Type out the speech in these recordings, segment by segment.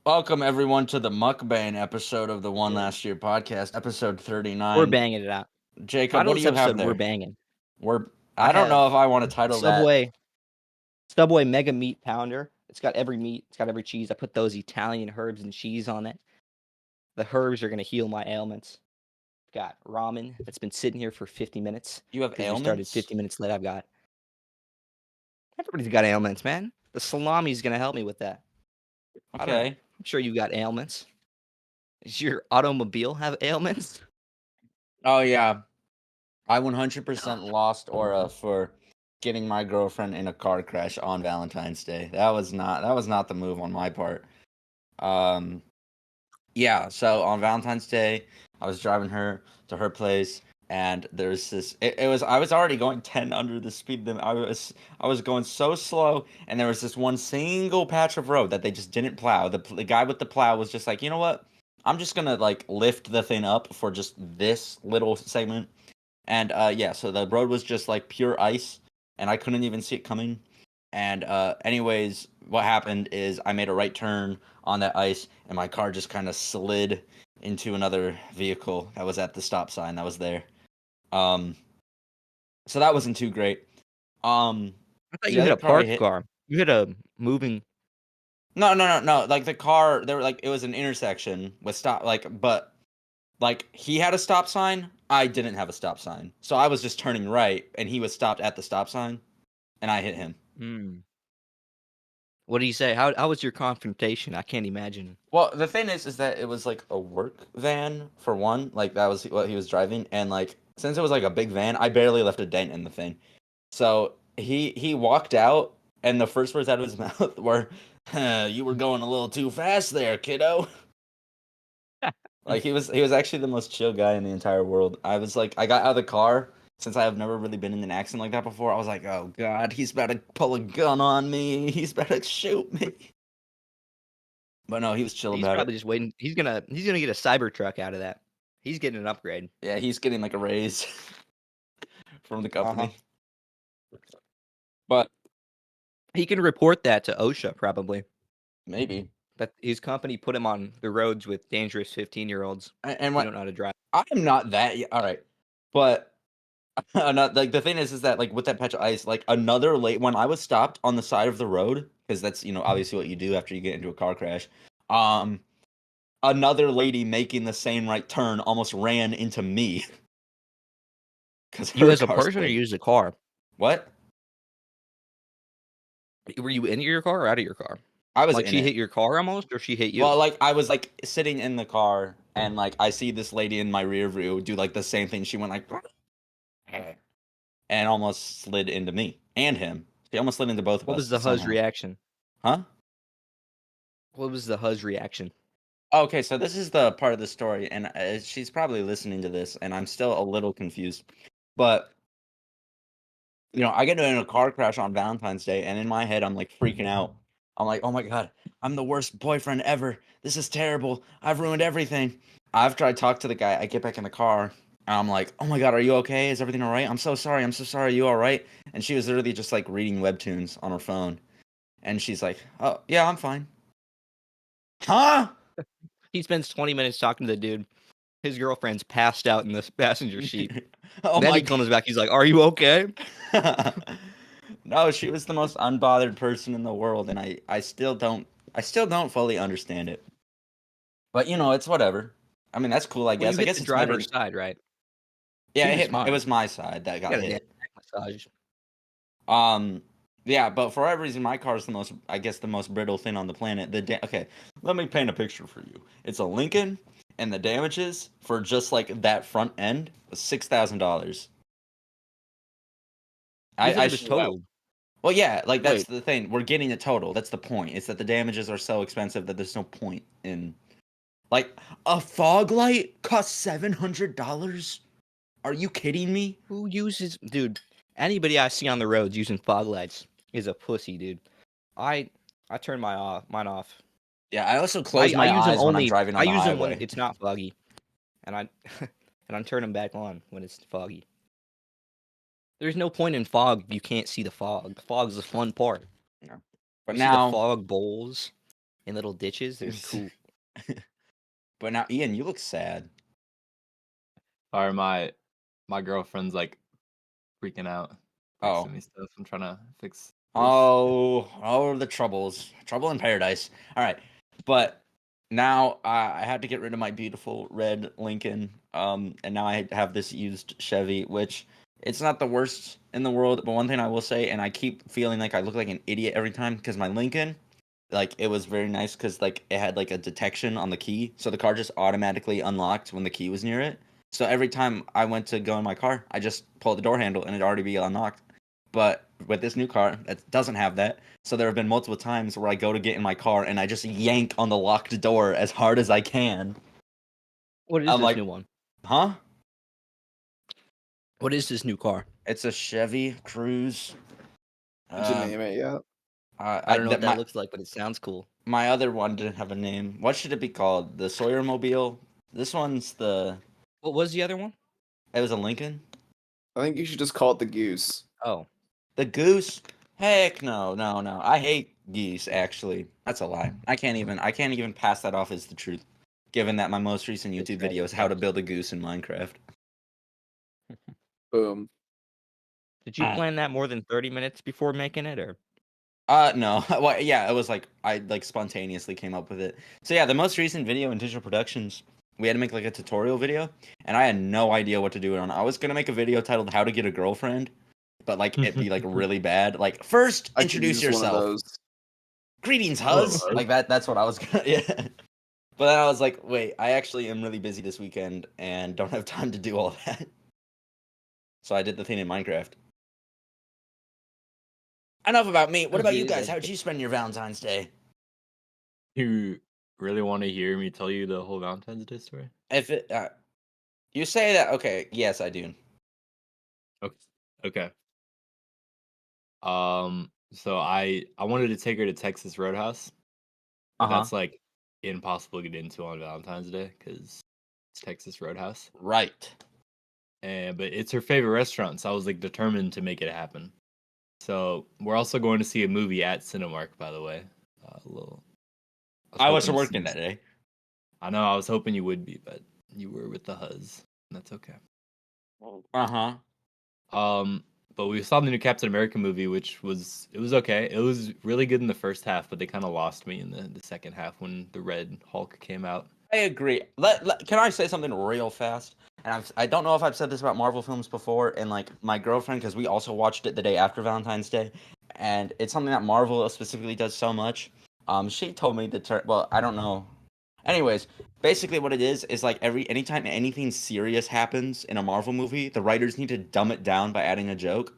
Welcome everyone to the mukbang episode of the One Last Year podcast, episode We're 39. banging it out. Jacob, Title what of do this you have episode, We're there? Banging. We're I I don't know have if I want to title that. Subway Mega Meat Pounder. It's got every meat. It's got every cheese. I put those Italian herbs and cheese on it. The herbs are going to heal my ailments. Got ramen that's been sitting here for 50 minutes. You have Because we started ailments? 50 minutes late. Everybody's got ailments, man. The salami's going to help me with that. I don't know. Okay. I'm sure you got ailments. Does your automobile have ailments? Oh yeah. I 100% lost aura for getting my girlfriend in a car crash on Valentine's Day. That was not the move on my part. Um Yeah, so on Valentine's Day, I was driving her to her place, and there's this. It was I was already going 10 under the speed limit. I was going so slow, and there was this one single patch of road that they just didn't plow. The guy with the plow was just like, you know what? I'm just gonna like lift the thing up for just this little segment, and yeah, so the road was just like pure ice, and I couldn't even see it coming. And anyways, what happened is I made a right turn on that ice, and my car just kind of slid into another vehicle that was at the stop sign that was there. Um, so that wasn't too great. Um, I thought the you hit other a car I parked hit. car. You hit a moving. No, no, no, no. Like the car, there were like it was an intersection with stop. But like he had a stop sign. I didn't have a stop sign, so I was just turning right, and he was stopped at the stop sign, and I hit him. Hmm. What did he say? How was your confrontation? I can't imagine. Well, the thing is that it was like a work van for one. Like that was what he was driving, and like since it was like a big van, I barely left a dent in the thing. So he walked out, and the first words out of his mouth were, "You were going a little too fast there, kiddo." Like he was actually the most chill guy in the entire world. I was like, I got out of the car since I have never really been in an accident like that before. I was like, oh god, he's about to pull a gun on me. He's about to shoot me. But no, he was chill He's about probably it. just waiting. He's gonna get a Cybertruck out of that. He's getting an upgrade. Yeah, he's getting like a raise from the Uh-huh. company. But He can report that to OSHA probably. maybe. That his company put him on the roads with dangerous 15-year-olds And who what don't know how to drive. I'm not that all right. But not like the thing is that like with that patch of ice, like another late when I was stopped on the side of the road, because that's obviously what you do after you get into a car crash. Um Another lady making the same right turn almost ran into me because You her as a car person or slid. you as a car? What? Were you in your car or out of your car? I was Like in she it. hit your car almost, or she hit you? Well, like I was like sitting in the car and like I see this lady in my rear view do like the same thing. She went like and almost slid into me and him. She almost slid into both of What us was the huzz somehow. reaction? Huh? What was the huzz reaction? Okay, so this is the part of the story, and she's probably listening to this, and I'm still a little confused. But I get in a car crash on Valentine's Day, and in my head, I'm like freaking out. I'm like, oh my god, I'm the worst boyfriend ever. This is terrible. I've ruined everything. After I talk to the guy, I get back in the car, and I'm like, oh my god, are you okay? Is everything all right? I'm so sorry. I'm so sorry. Are you all right? And she was literally just like reading webtoons on her phone, and she's like, oh yeah, I'm fine. Huh? He spends 20 minutes talking to the dude. His girlfriend's passed out in the passenger seat. Oh Then my he comes back. He's like, "Are you okay?" god. No, she was the most unbothered person in the world, and I still don't fully understand it. But it's whatever. I mean, that's cool, I Well, you guess. I hit guess the it's better. driver's side, right? Yeah, She was it fine. was my side that You got got a hit. neck massage. Um, yeah, but for whatever reason, my car is the most, I guess, the most brittle thing on the planet. Okay, let me paint a picture for you. It's a Lincoln, and the damages for just like that front end was $6,000. You said I it was sh- well, totaled. well, yeah, like that's Wait, the thing. We're getting a total. That's the point. It's that the damages are so expensive that there's no point in like a fog light costs $700. Are you kidding me? who uses, dude? Anybody I see on the roads using fog lights is a pussy, dude. I I turn mine off. Yeah, I also I close I my use them eyes when I'm only. driving I on the use them when highway. it's not foggy, and I and I turn them back on when it's foggy. There's no point in fog if you can't see the fog. The fog's the fun part. Yeah. But You see the now, fog bowls in little ditches. There's cool. But now, Ian, you look sad. Or my girlfriend's like freaking out, fixing me stuff. I'm trying to fix this. Oh, the troubles. Trouble in paradise. All right. But now I had to get rid of my beautiful red Lincoln. And now I have this used Chevy, which it's not the worst in the world. But one thing I will say, and I keep feeling like I look like an idiot every time, because my Lincoln, like, it was very nice because, like, it had, like, a detection on the key. So the car just automatically unlocked when the key was near it. So every time I went to go in my car, I just pulled the door handle and it'd already be unlocked. But with this new car, it doesn't have that. So there have been multiple times where I go to get in my car and I just yank on the locked door as hard as I can. What is I'm this like, new one? huh? What is this new car? It's a Chevy Cruze. Did you name it yet? I don't know what that looks like, but it sounds cool. My other one didn't have a name. What should it be called? The Sawyer Mobile? This one's the... What was the other one? It was a Lincoln? I think you should just call it the Goose. Oh. The Goose? Heck no. I hate geese, actually. That's a lie. I can't even pass that off as the truth, given that my most recent YouTube video is how to build a goose in Minecraft. Boom. Did you plan that more than 30 minutes before making it, or? No. Well, yeah, it was like, I like spontaneously came up with it. So yeah, the most recent video in Digital Productions, we had to make like a tutorial video, and I had no idea what to do it on. I was gonna make a video titled "How to Get a Girlfriend," but like it'd be like really bad. Like, first I could introduce use one of yourself. those. Greetings, Oh, huz. huz. Like that's what I was gonna. Yeah. But then I was like, wait, I actually am really busy this weekend and don't have time to do all that. So I did the thing in Minecraft. Enough about me. What about you guys? How'd you spend your Valentine's Day? You really want to hear me tell you the whole Valentine's Day story? If it, you say that, okay, yes, I do. Okay. So I wanted to take her to Texas Roadhouse, but that's like impossible to get into on Valentine's Day because it's Texas Roadhouse. Right. But it's her favorite restaurant, so I was like determined to make it happen. So we're also going to see a movie at Cinemark, by the way. I wasn't working that day. I know. I was hoping you would be, but you were with the huzz. That's okay. But we saw the new Captain America movie, which was okay. It was really good in the first half, but they kind of lost me in the second half when the Red Hulk came out. I agree. Can I say something real fast? And I don't know if I've said this about Marvel films before, and like my girlfriend, because we also watched it the day after Valentine's Day, and it's something that Marvel specifically does so much. She told me to well, I don't know. Anyways, basically what it is like anytime anything serious happens in a Marvel movie, the writers need to dumb it down by adding a joke.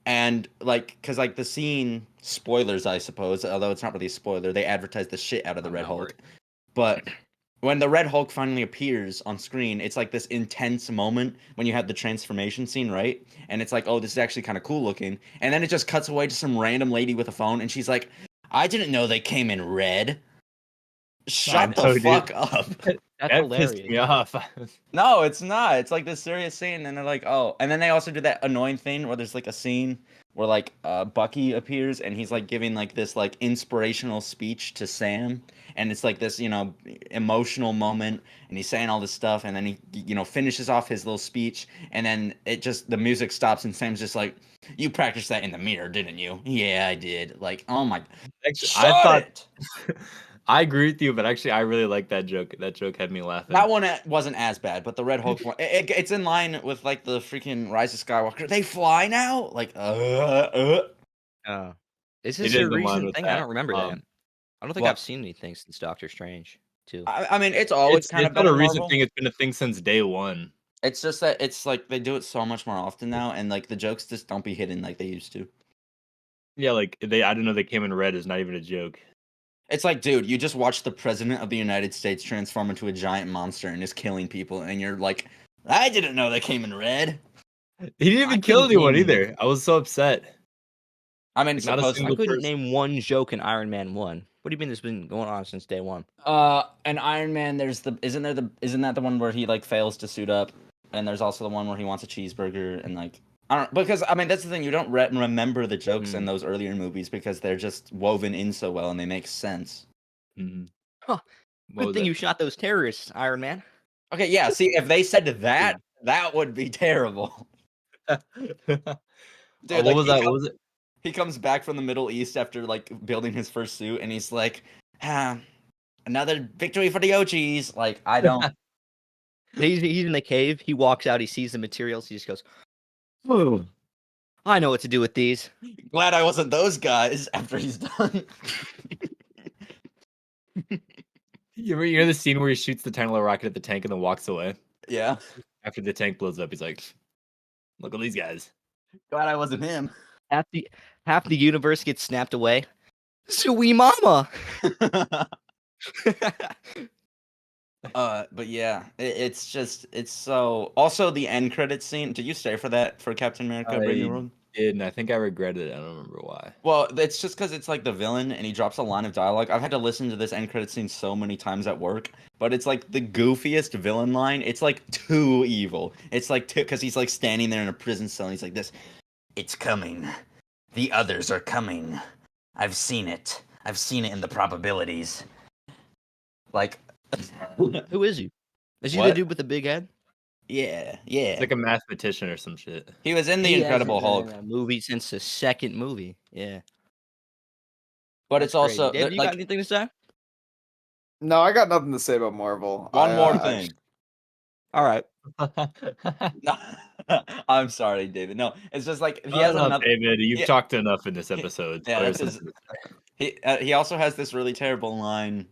And like, cause like the scene, spoilers, I suppose, although it's not really a spoiler, they advertise the shit out of the Red Hulk. But when the Red Hulk finally appears on screen, it's like this intense moment when you have the transformation scene, right? And it's like, oh, this is actually kind of cool looking. And then it just cuts away to some random lady with a phone, and she's like, I didn't know they came in red. Shut the fuck up. That's hilarious. Pissed me off. No, it's not. It's like this serious scene, and they're like, oh. And then they also do that annoying thing where there's like a scene where like Bucky appears, and he's like giving like this like inspirational speech to Sam, and it's like this, you know, emotional moment, and he's saying all this stuff, and then he, you know, finishes off his little speech, and then the music stops, and Sam's just like, you practiced that in the mirror, didn't you? Yeah, I did. Like, oh my. Actually, I agree with you, but actually, I really like that joke. That joke had me laughing. That one wasn't as bad, but the Red Hulk one, it's in line with like the freaking Rise of Skywalker. They fly now, like Is this a recent thing? I don't remember that. I don't think I've seen anything since Doctor Strange, too. I mean, it's always kind of been a recent thing. It's been a thing since day one. It's just that it's like they do it so much more often now, and like the jokes just don't be hidden like they used to. Yeah, like I didn't know they came in red is not even a joke. It's like, dude, you just watched the president of the United States transform into a giant monster and is killing people, and you're like, I didn't know they came in red. He didn't even kill anyone either. I was so upset. I mean, I couldn't name one joke in Iron Man 1. What do you mean this has been going on since day one? In Iron Man, isn't that the one where he like fails to suit up, and there's also the one where he wants a cheeseburger, and like I don't because I mean that's the thing. You don't remember the jokes in those earlier movies because they're just woven in so well and they make sense. Mhm. Huh. What Good was thing it? you shot those terrorists, Iron Man. Okay, yeah. See, if they said that, that would be terrible, Oh, dude. what Like was that? What was it? he comes back from the Middle East after like building his first suit, and he's like, ah, another victory for the Ochis. Like I don't. He's in the cave. He walks out. He sees the materials. He just goes, "Oh, I know what to do with these." Glad I wasn't those guys. After he's done. You know the scene where he shoots the tiny little rocket at the tank and then walks away? Yeah. After the tank blows up, he's like, look at these guys. Glad I wasn't him. Half the universe gets snapped away. Sweet mama. But yeah, it's just it's so. Also, the end credit scene. Did you stay for that for Captain America: Brave New I World? did, and I think I regretted it. I don't remember why. Well, it's just because it's like the villain and he drops a line of dialogue. I've had to listen to this end credit scene so many times at work, but it's like the goofiest villain line. It's like too evil. It's like because he's like standing there in a prison cell and he's like this. It's coming. The others are coming. I've seen it. I've seen it in the probabilities. Like, Who is he? Is he the What? dude with the big head? yeah. It's like a mathematician or some shit. He was in the He Incredible hasn't been Hulk, in a movie since the second movie. Yeah. but That's it's also crazy. Dave, you got like anything to say? No, I got nothing to say about Marvel. one more I thing. All right. I'm sorry, David. No, it's just like he Oh, has no, another. David, you've Yeah. talked enough in this episode. Yeah, Spare that's his. something. He also has this really terrible line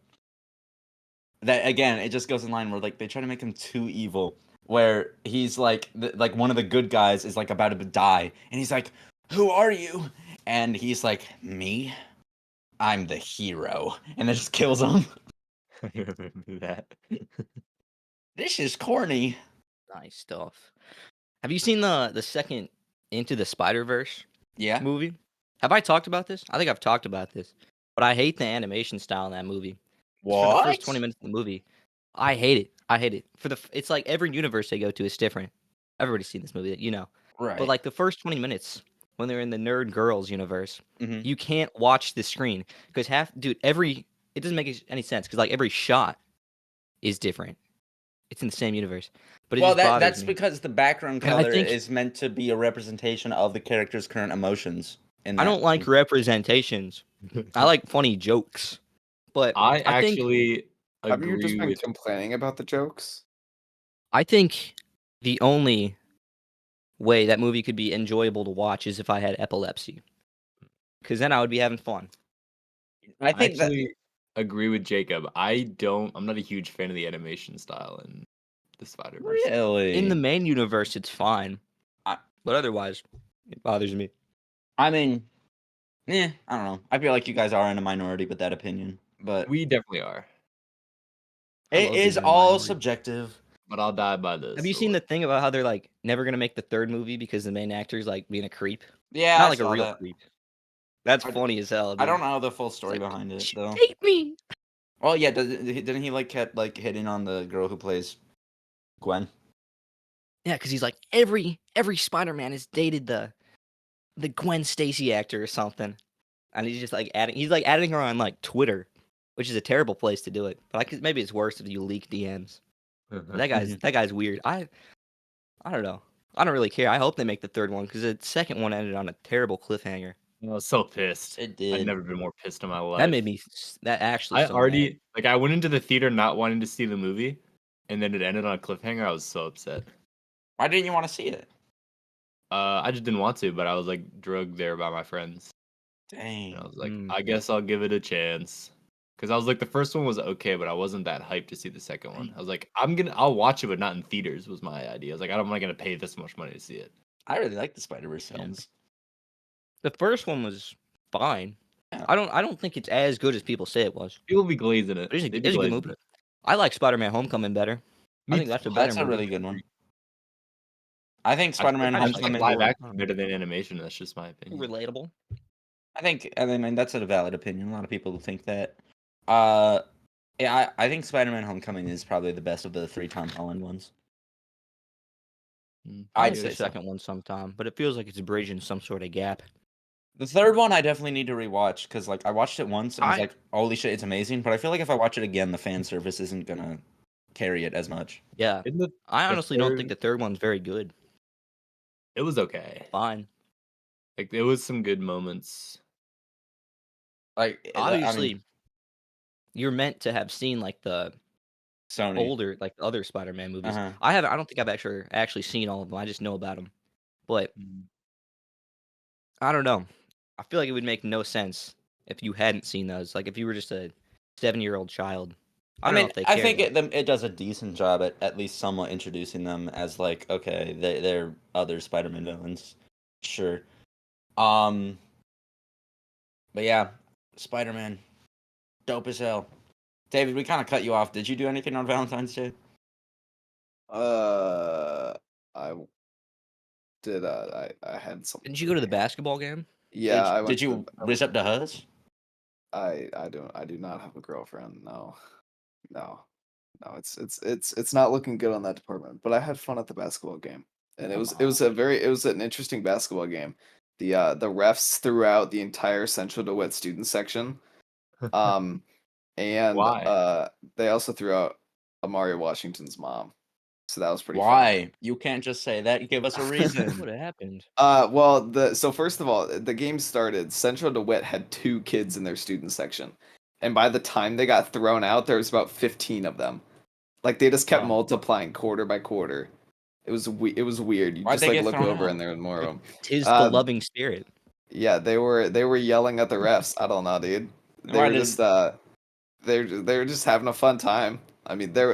that again it just goes in line where like they try to make him too evil. Where he's like like one of the good guys is like about to die, and he's like, "Who are you?" And he's like, "Me, I'm the hero," and it just kills him. I remember that. This is corny. Nice stuff. Have you seen the second Into the Spider-Verse Yeah. movie? Have I talked about this? I think I've talked about this. But I hate the animation style in that movie. Just for the first 20 minutes of the movie, I hate it. I hate it. It's like every universe they go to is different. Everybody's seen this movie, you know. Right. But like the first 20 minutes when they're in the nerd girls universe, Mhm. you can't watch the screen because it doesn't make any sense because like every shot is different. It's in the same universe. But it Well, just bothers that's me. because the background And I color think is meant to be a representation of the character's current emotions. In I that. don't like representations. I like funny jokes. But I I think actually Have you just agree been with. complaining about the jokes? the only way that movie could be enjoyable to watch is if I had epilepsy. Because then I would be having fun. I I think that actually agree with Jacob. I'm not a huge fan of the animation style in the Spider-Verse. really In the main universe, it's fine. I- But otherwise, it bothers me. I mean, I don't know. I feel like you guys are in a minority with that opinion, but We definitely are, I it love is being in a all minority. subjective. but I'll die by this. Have you so seen the what? thing about how they're like never gonna make the third movie because the main actor's like being a creep? Yeah, Not I like a saw real that. creep. That's I- funny as hell, dude. I don't know the full It's story like, behind it she though. hate me. Well, yeah, didn't he like kept like hitting on the girl who plays Gwen? Yeah, because he's like every Spider-Man has dated the Gwen Stacy actor or something, and he's just like adding her on like Twitter, which is a terrible place to do it. But maybe it's worse if you leak DMs. But that guy's weird. I don't know. I don't really care. I hope they make the third one because the second one ended on a terrible cliffhanger. I was so pissed. It I've did. never been more pissed in my life. That made me that actually. I so already mad. I went into the theater not wanting to see the movie, and then it ended on a cliffhanger. I was so upset. Why didn't you want to see it? I just didn't want to, but I was like drugged there by my friends. Dang. And I was like, Mm. I guess I'll give it a chance. Because I was like, the first one was okay, but I wasn't that hyped to see the second one. I was like, I'll watch it, but not in theaters. Was my idea. I was like, I'm not gonna pay this much money to see it. I really like the Spider-Verse Yeah. films. The first one was fine. Yeah. I don't think it's as good as people say it was. People be glazing it. But it's a They be good glazing movie. it. I like Spider-Man: Homecoming better. I Me think that's a too. better That's a movie. really good one. I think I feel Spider-Man: like I just like Homecoming. live Marvel. action better than animation. That's just my opinion. Relatable. I mean that's a valid opinion. A lot of people think that. Yeah, I think Spider-Man: Homecoming is probably the best of the three Tom Holland ones. I'd I'd say say the so. second one sometime, but it feels like it's bridging some sort of gap. The third one I definitely need to rewatch because like I watched it once and was I like, holy shit, it's amazing. But I feel like if I watch it again, the fan service isn't gonna carry it as much. yeah, In the I the honestly don't think third, the third one's very good. it was okay. Fine. Like there was some good moments. Like I mean, Obviously, you're meant to have seen like the Sony. older, like the other Spider-Man movies. Uh-huh. I haven't. I don't think I've actually seen all of them. I just know about them. But I don't know. I feel like it would make no sense if you hadn't seen those. Like if you were just a 7-year-old child. I I don't know mean, if they I care. think Though. it does a decent job at least somewhat introducing them as like, okay, they're other Spider-Man villains, sure. Um, but yeah, Spider-Man, dope as hell. David, we kind of cut you off. Did you do anything on Valentine's Day? I did. I had something. Didn't you go to the basketball game? Yeah, I Did went you to. raise up to Huz? I do not have a girlfriend. No, no, no. It's not looking good on that department. But I had fun at the basketball game, and it was an interesting basketball game. The refs threw out the entire Central DeWitt student section. And Why? they also threw out Amari Washington's mom. So that was pretty funny. Why? You can't just say that. You give us a What reason. would have happened? So first of all, the game started. Central DeWitt had 2 kids in their student section, and by the time they got thrown out, there was about 15 of them. Like they just kept Oh. multiplying quarter by quarter. It was weird. You Why'd just they like get look thrown over out? and there was more of them. Tis the loving spirit. Yeah, they were yelling at the refs. I don't know, dude. They Why were did just they were just having a fun time. I mean, there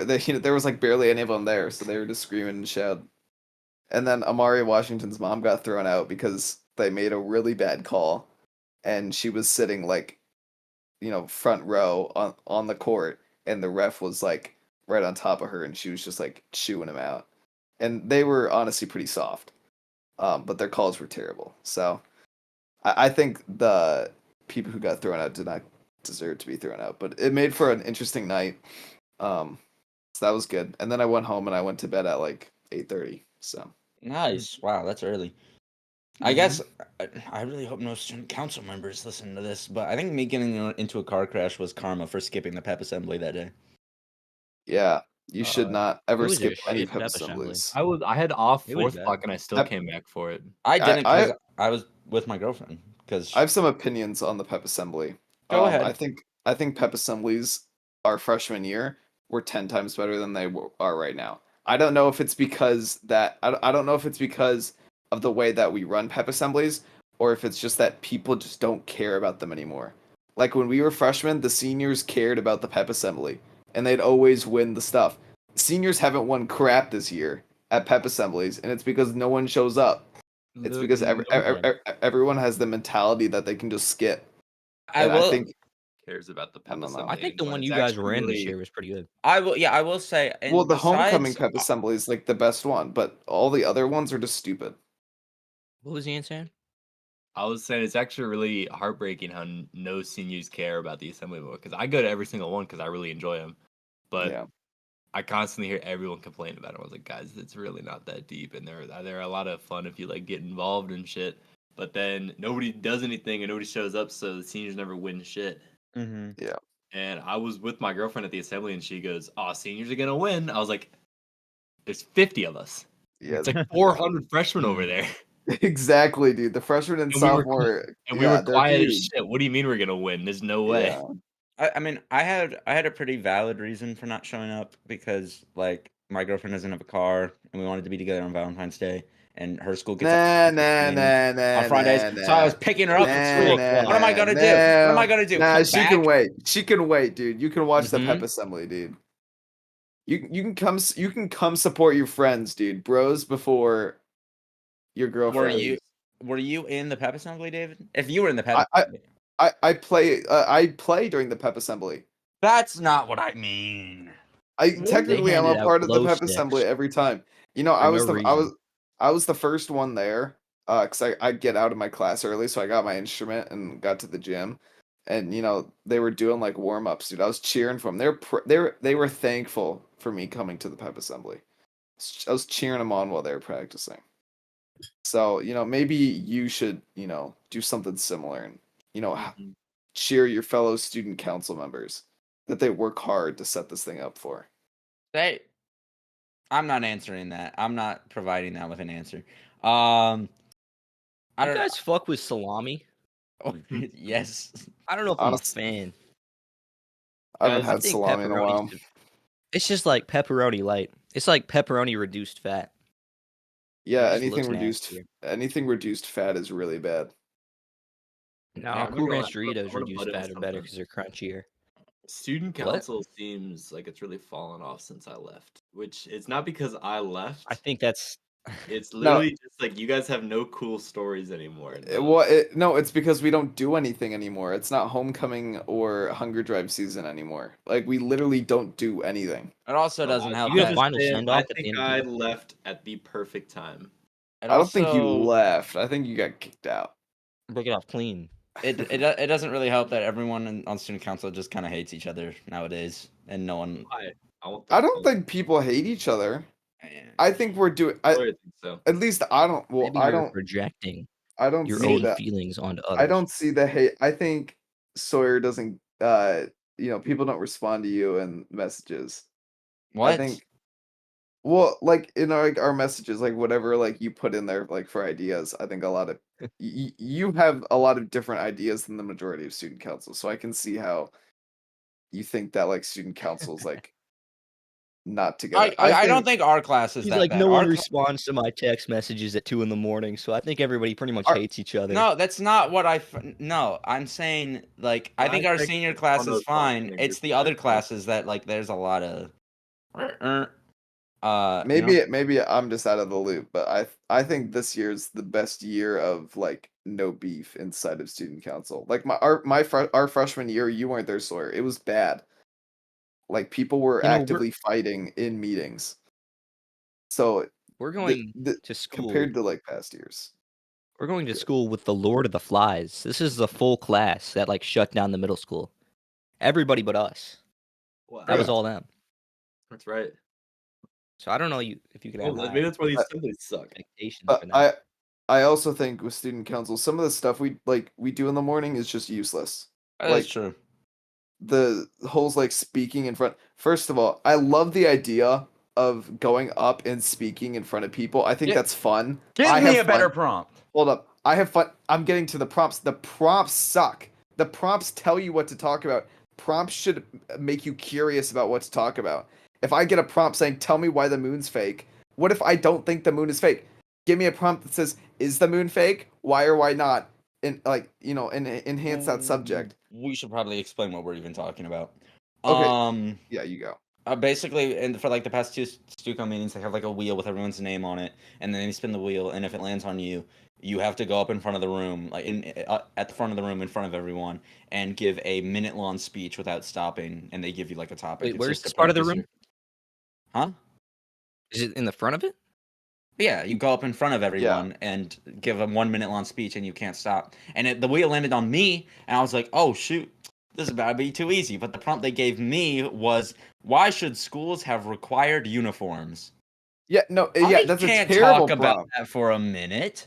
was like barely any of them there, so they were just screaming and shouting. And then Amari Washington's mom got thrown out because they made a really bad call, and she was sitting like, front row on the court, and the ref was like right on top of her, and she was just like chewing him out. And they were honestly pretty soft, but their calls were terrible. So I think the people who got thrown out did not deserve to be thrown out, but it made for an interesting night. So that was good. And then I went home and I went to bed at like 8:30. So Nice. Wow, that's early. I guess I really hope no student council members listen to this, but I think me getting into a car crash was karma for skipping the pep assembly that day. yeah, you should not ever It was a skip any shit pep pep assembly. assemblies. I had off It was 4th bad. block and I still Pep- came back for it. I didn't I because I was with my girlfriend. Because I have some opinions on the pep assembly. Go ahead. I think pep assemblies our freshman year were 10 times better than they are right now. I don't know if it's because I don't know if it's because of the way that we run pep assemblies or if it's just that people just don't care about them anymore. Like when we were freshmen, the seniors cared about the pep assembly and they'd always win the stuff. Seniors haven't won crap this year at pep assemblies, and it's because no one shows up. It's because everyone has the mentality that they can just skip. I And will. I think Cares about the I pep don't know. assembly. I think the anymore. one It's you guys actually were in this really- year was pretty good. I will. Yeah, I will say. And well, the homecoming besides- pep assembly is like the best one, but all the other ones are just stupid. What was Ian saying? I was saying it's actually really heartbreaking how no seniors care about the assembly book because I go to every single one because I really enjoy them, but Yeah. I constantly hear everyone complain about it. I was like, guys, it's really not that deep, and they're a lot of fun if you like get involved and shit. But then nobody does anything and nobody shows up, so the seniors never win shit. Mhm. Yeah. And I was with my girlfriend at the assembly, and she goes, "Oh, seniors are gonna win." I was like, "There's 50 of us. Yeah. It's like 400 freshmen over there." Exactly, dude. The freshman and And we were sophomore, And we were they're quiet as huge. shit. What do you mean we're gonna win? There's no way. Yeah. I mean, I had a pretty valid reason for not showing up because like my girlfriend doesn't have a car and we wanted to be together on Valentine's Day and her school gets up on Fridays, so I was picking her up from school. What am I gonna do? What am I gonna do? Nah, Come she back? can wait. She can wait, dude. You can watch the pep Mhm. assembly, dude. You can come support your friends, dude. Bros before your girlfriend. Were you in the pep assembly, David? If you were in the pep, I play during the pep assembly. that's not what I mean. Technically I'm a handed out part of the glow pep sticks assembly every time. You know, for no reason. I was the first one there cuz I get out of my class early, so I got my instrument and got to the gym. And they were doing like warm-ups, dude. I was cheering for them. They were thankful for me coming to the pep assembly. I was cheering them on while they were practicing. So, maybe you should, do something similar and, Mhm. cheer your fellow student council members that they work hard to set this thing up for. I'm not answering that. I'm not providing that with an answer. I You don't guys fuck with salami? know. Yes. I don't know if Honest- I'm a fan. I haven't Guys, I had think salami in a while. pepperoni's it's just like pepperoni light. It's like pepperoni reduced fat. Yeah, It just looks nastier. anything reduced fat is really bad. No, Yeah, Cool Ranch I'm gonna Doritos butt reduced in fat are better something. because they're crunchier. Student What? council seems like it's really fallen off since I left. Which it's not because I left. I think that's It's No. literally just like you guys have no cool stories anymore. No, it's because we don't do anything anymore. It's not homecoming or hunger drive season anymore. Like we literally don't do anything. It also doesn't help You get a that final send-off I at the think end of the I year? left at the perfect time. it I don't think you also- left. I think you got kicked out. Break it off clean. it doesn't really help that everyone on student council just kind of hates each other nowadays, and no one. I don't think people hate each other. I think we're doing. I think so. At least I don't. Well, Maybe I you're don't. projecting I don't your see own that. feelings onto others. I don't see the hate. I think Sawyer doesn't. People don't respond to you in messages. What? I think. Well, like in our messages, like whatever, like you put in there, like for ideas. I think a lot of you have a lot of different ideas than the majority of student council. So I can see how you think that like student council is like not together. I don't think our class is He's that like, bad. no Our one responds to my text messages at 2 a.m, so I think everybody pretty much Our- hates each other. No, that's not what no, I'm saying like I think our think senior it's class one of is those talking fine. in It's group the other chat. classes that like there's a lot of maybe I'm just out of the loop, but I think this year's the best year of like no beef inside of student council. Like our freshman year, you weren't there, Sawyer. It was bad. Like people were actively fighting in meetings. So We're going to school. compared to like past years. We're going to school with the Lord of the Flies. This is the full class that like shut down the middle school. Everybody but us. Wow. That was all them. That's right. So I don't know if you could have Maybe that's why these assemblies suck. expectations for But that. I also think with student council, some of the stuff we do in the morning is just useless. That's Like true. the whole like speaking in front. First of all, I love the idea of going up and speaking in front of people. I think that's fun. I Give me have a better fun. prompt. Hold up. I have fun. I'm getting to the prompts. The prompts suck. The prompts tell you what to talk about. Prompts should make you curious about what to talk about. If I get a prompt saying, tell me why the moon's fake, what if I don't think the moon is fake? Give me a prompt that says, is the moon fake? Why or why not? And like, enhance that subject. We should probably explain what we're even talking about. Okay. Yeah, you go. Basically, and for like the past two Stuco meetings, they have like a wheel with everyone's name on it, and then you spin the wheel, and if it lands on you, you have to go up in front of the room, like at the front of the room in front of everyone, and give a minute-long speech without stopping, and they give you like a topic. Wait, It's where's just this to part of the practice room? Huh? Is it in the front of it? Yeah, you go up in front of everyone and give a 1 minute long speech, and you can't stop. And the wheel landed on me, and I was like, "Oh shoot, this is about to be too easy." But the prompt they gave me was, "Why should schools have required uniforms?" Yeah, no, yeah, that's a terrible talk about prompt. that for a minute.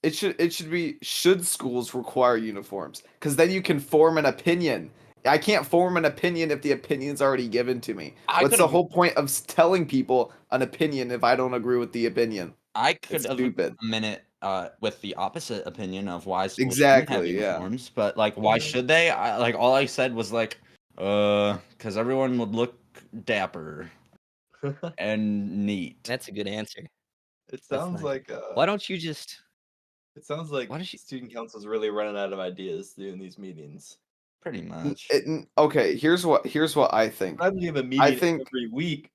It should be, should schools require uniforms? Because then you can form an opinion. I can't form an opinion if the opinion's already given to me. What's the whole point of telling people an opinion if I don't agree with the opinion? I could It's have stupid. a minute with the opposite opinion of why schools shouldn't have Exactly, yeah. uniforms, but like, why should they? All I said was like, because everyone would look dapper and neat. That's a good answer. It sounds nice. like Why don't you just? it sounds like Why don't you? student council's really running out of ideas doing these meetings. Pretty much. Okay, here's what I think. Rather than have a meeting every week,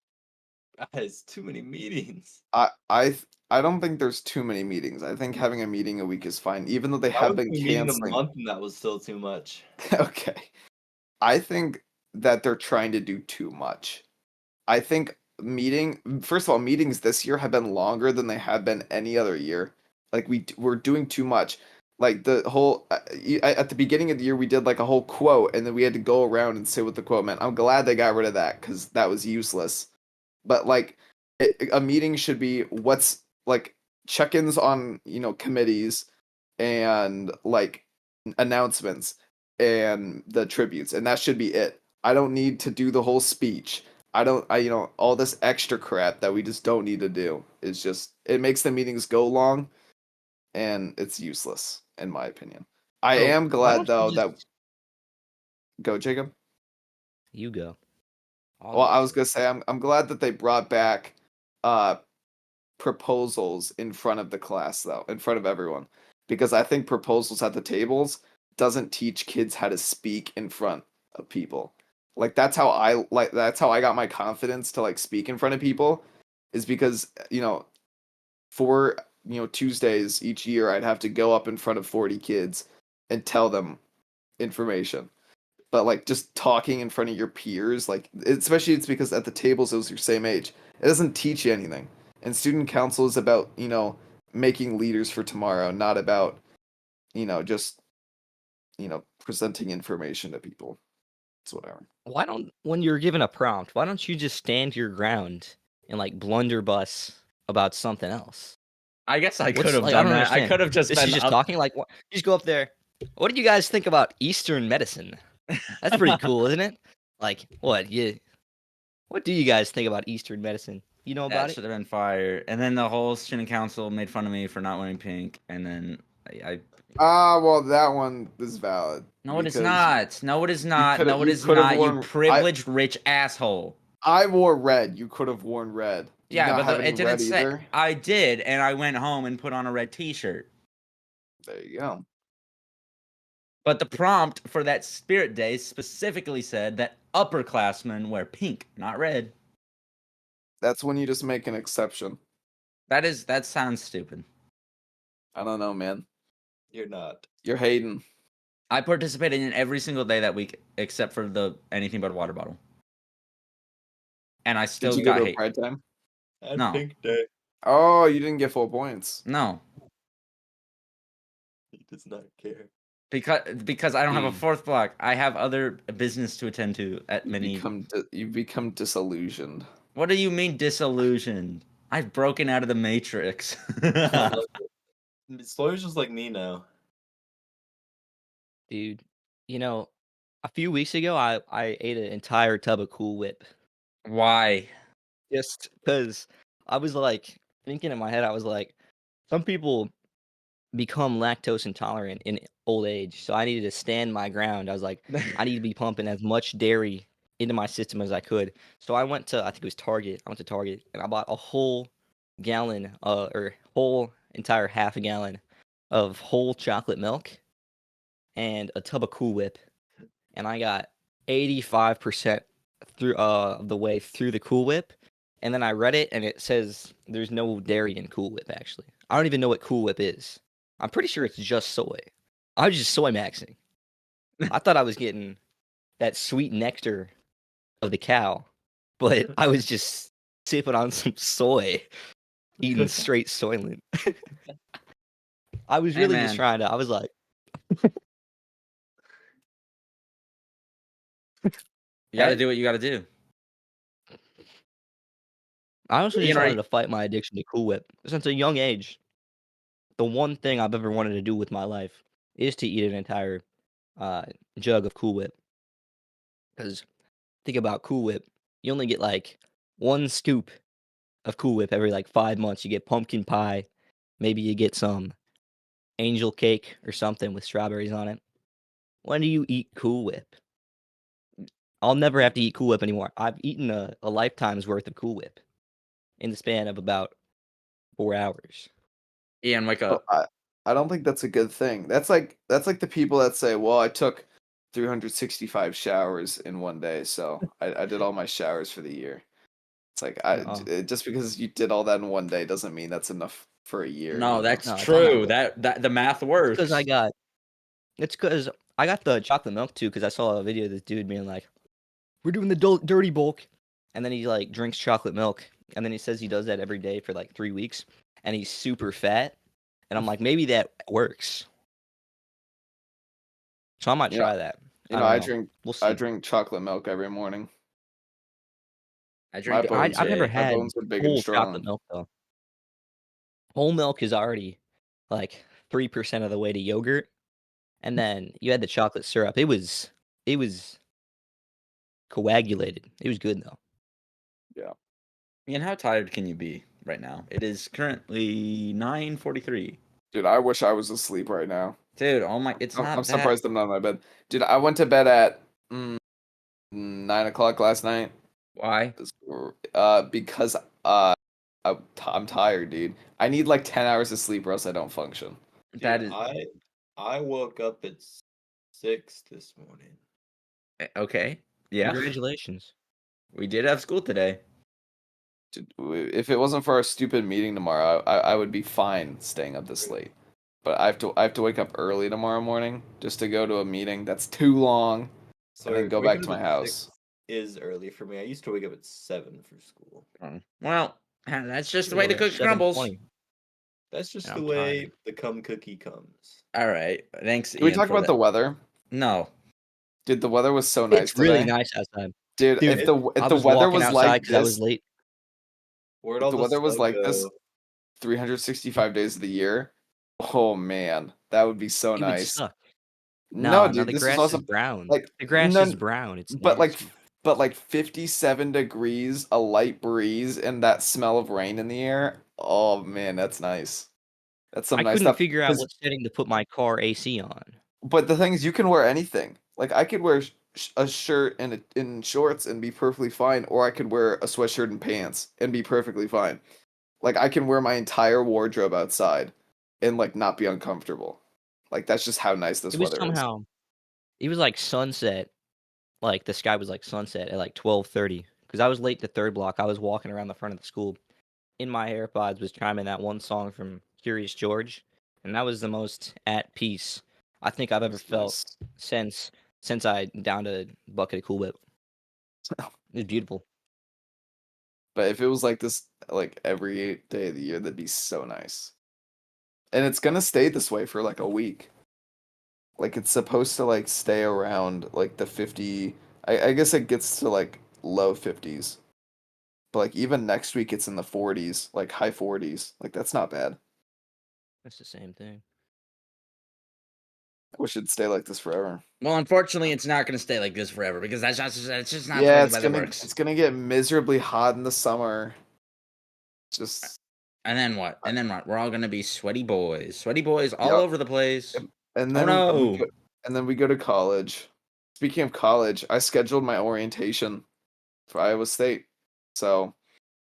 guys, too many meetings. I don't think there's too many meetings. I think having a meeting a week is fine, even though they have been canceling. A month, and that was still too much. Okay, I think that they're trying to do too much. I think first of all, meetings this year have been longer than they have been any other year. Like we're doing too much. Like the whole at the beginning of the year, we did like a whole quote, and then we had to go around and say what the quote meant. I'm glad they got rid of that because that was useless. But like a meeting should be what's like check-ins on committees and like announcements and the tributes, and that should be it. I don't need to do the whole speech. I all this extra crap that we just don't need to do. It's just it makes the meetings go long, and it's useless in my opinion. I So, am why glad don't you though just that go Jacob. you go? I'll Well, go I was too. gonna say I'm glad that they brought back uh proposals in front of the class though, in front of everyone, because I think proposals at the tables doesn't teach kids how to speak in front of people. Like that's how I got my confidence to like speak in front of people, is because for Tuesdays each year I'd have to go up in front of 40 kids and tell them information. But like just talking in front of your peers, like especially it's because at the tables it was your same age. It doesn't teach you anything. And student council is about, making leaders for tomorrow, not about, just, presenting information to people. It's whatever. Why don't when you're given a prompt, why don't you just stand your ground and like blunderbuss about something else? I guess I could What's have like I done don't that. I understand. could have just This is been just up. talking like what, you just go up there. What do you guys think about Eastern medicine? That's pretty cool, isn't it? Like what do you guys think about Eastern medicine? You know about That it? should have been fire. And then the whole student council made fun of me for not wearing pink. And then I Well, that one is valid. no, it is Because not. No, it is not. No, it you is could have not. You worn privileged rich asshole. I wore red. You could have worn red. Do you Yeah, not but have any it didn't red say. either? I did, and I went home and put on a red T-shirt. There you go. But the prompt for that Spirit Day specifically said that upperclassmen wear pink, not red. That's when you just make an exception. That sounds stupid. I don't know, man. You're not. You're hating. I participated in every single day that week except for the anything but a water bottle. And I Did still you go got to a hate. pride time? No. Pink day. Oh, you didn't get full points. No. He does not care. Because I don't have a Dude. fourth block. I have other business to attend to at many. You become disillusioned. What do you mean disillusioned? I've broken out of the matrix. Sawyer's just like me now. Dude, a few weeks ago I ate an entire tub of Cool Whip. Why? Just because I was like thinking in my head, I was like, some people become lactose intolerant in old age, so I needed to stand my ground. I was like, I need to be pumping as much dairy into my system as I could. So I went to, I think it was Target. I went to Target and I bought a whole gallon, or whole entire half a gallon of whole chocolate milk and a tub of Cool Whip, and I got 85% through of the way through the Cool Whip, and then I read it and it says there's no dairy in Cool Whip. Actually, I don't even know what Cool Whip is. I'm pretty sure it's just soy. I was just soy maxing. I thought I was getting that sweet nectar of the cow, but I was just sipping on some soy, eating straight Soylent. I was Hey, really just man. trying to. I was like, You gotta Hey. do what you gotta do. I also You just know, wanted to fight my addiction to Cool Whip since a young age. The one thing I've ever wanted to do with my life is to eat an entire jug of Cool Whip. Because think about Cool Whip, you only get like one scoop of Cool Whip every like 5 months. You get pumpkin pie, maybe you get some angel cake or something with strawberries on it. When do you eat Cool Whip? I'll never have to eat Cool Whip anymore. I've eaten a lifetime's worth of Cool Whip in the span of about 4 hours. Ian, wake Oh, up. I don't think that's a good thing. That's like the people that say, "Well, I took 365 showers in one day, so I did all my showers for the year." It's like just because you did all that in one day doesn't mean that's enough for a year. No, that's No, it's true. not. That the math works. It's because I got the chocolate milk too, because I saw a video of this dude being like, we're doing the dirty bulk. And then he like drinks chocolate milk. And then he says he does that every day for like 3 weeks. And he's super fat. And I'm like, maybe that works. So I might try that. I We'll see. drink chocolate milk every morning. I My drink bones I've never OJ. my had bones are big and whole strong. chocolate milk though. Whole milk is already like 3% of the way to yogurt, and then you had the chocolate syrup. It was coagulated. It was good though. Ian, how tired can you be right now? It is currently 9:43. Dude, I wish I was asleep right now. Dude, oh my, it's I'm not that. surprised I'm not in my bed. Dude, I went to bed at 9 o'clock last night. Why? Because I'm tired, dude. I need like 10 hours of sleep or else I don't function. Dude, That is I woke up at 6 this morning. okay. Yeah, Congratulations. we did have school today. Dude, if it wasn't for our stupid meeting tomorrow, I would be fine staying up this late. But I have to wake up early tomorrow morning just to go to a meeting that's too long and then go back waking to up my at house. 6 is early for me. I used to wake up at 7 for school. Well, that's just the Yeah, way the we're cookie crumbles. 7:20. That's just Yeah, the I'm way tired. the cum cookie comes. All right, thanks, Can we Ian, talk for about that. the weather? No, Dude, the weather was so nice It's really today. nice outside. Dude, Dude, if the I the was weather walking was outside like because I was this, late. Where'd if all the the weather was sun like go? this 365 days of the year, oh man, that would be so It would nice. suck. No, No, dude, the this was grass is awesome. brown. Like The grass no, is brown. It's but nasty. like 57 degrees, a light breeze, and that smell of rain in the air. Oh man, that's nice. That's some I nice couldn't stuff. figure out what setting to put my car AC on. But the thing is, you can wear anything. Like I could wear a shirt and in shorts and be perfectly fine, or I could wear a sweatshirt and pants and be perfectly fine. Like I can wear my entire wardrobe outside and like not be uncomfortable. Like that's just how nice this It was weather is. somehow. It was like sunset. Like the sky was like sunset at like 12:30. Because I was late to third block. I was walking around the front of the school. In my AirPods was chiming that one song from Curious George, and that was the most at peace I think I've ever It's felt nice. since I downed a bucket of Cool Whip. It was beautiful. But if it was like this like every day of the year, that'd be so nice. And it's gonna stay this way for like a week. Like it's supposed to like stay around like the 50. I guess it gets to like low 50s. But like even next week it's in the 40s, like high 40s. Like that's not bad. That's the same thing. I wish it'd stay like this forever. well, unfortunately, it's not going to stay like this forever because that's just not the Yeah, way the weather works. it's gonna get miserably hot in the summer. Just And then what? And then what? We're all going to be sweaty boys all Yep. over the place. Yep. And Oh then no! we go to college. Speaking of college, I scheduled my orientation for Iowa State. So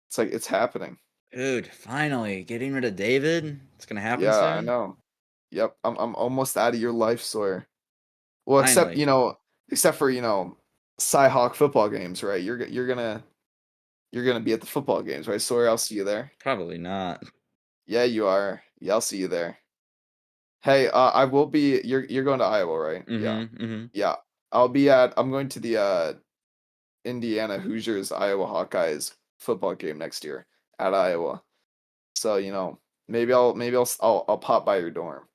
it's like it's happening. Dude, finally getting rid of David. It's going to happen Yeah, soon. I know. Yep, I'm almost out of your life, Sawyer. Well, Finally. except for Cyhawk football games, right? You're gonna be at the football games, right? Sawyer, I'll see you there. Probably not. Yeah, you are. Yeah, I'll see you there. Hey, I will be. You're going to Iowa, right? Yeah, Mm-hmm. yeah. I'm going to the Indiana Hoosiers Iowa Hawkeyes football game next year at Iowa. So I'll pop by your dorm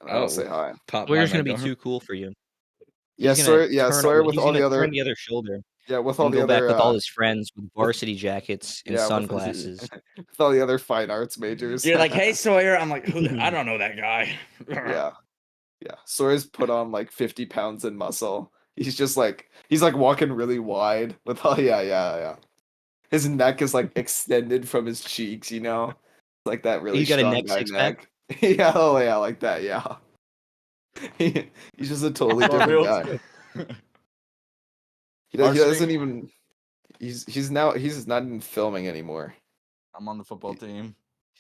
and I'll say Oh, hi. pop by Sawyer's my gonna be dorm. too cool for you. Yeah, He's gonna Sawyer with he's all the gonna turn other the other shoulder with all and the go back with all other his friends with varsity jackets and yeah sunglasses. with all the other fine arts majors. You're like, hey Sawyer. I'm like, who? I don't know that guy. Yeah. Yeah. Sawyer's put on like 50 pounds in muscle. He's like walking really wide with all yeah. His neck is like extended from his cheeks, like that really He's got a strong neck guy six pack. neck. Yeah, oh yeah, like that, yeah. He's just a totally Well, different real guy. too. He Varsity? doesn't even. He's not even filming anymore. I'm on the football team.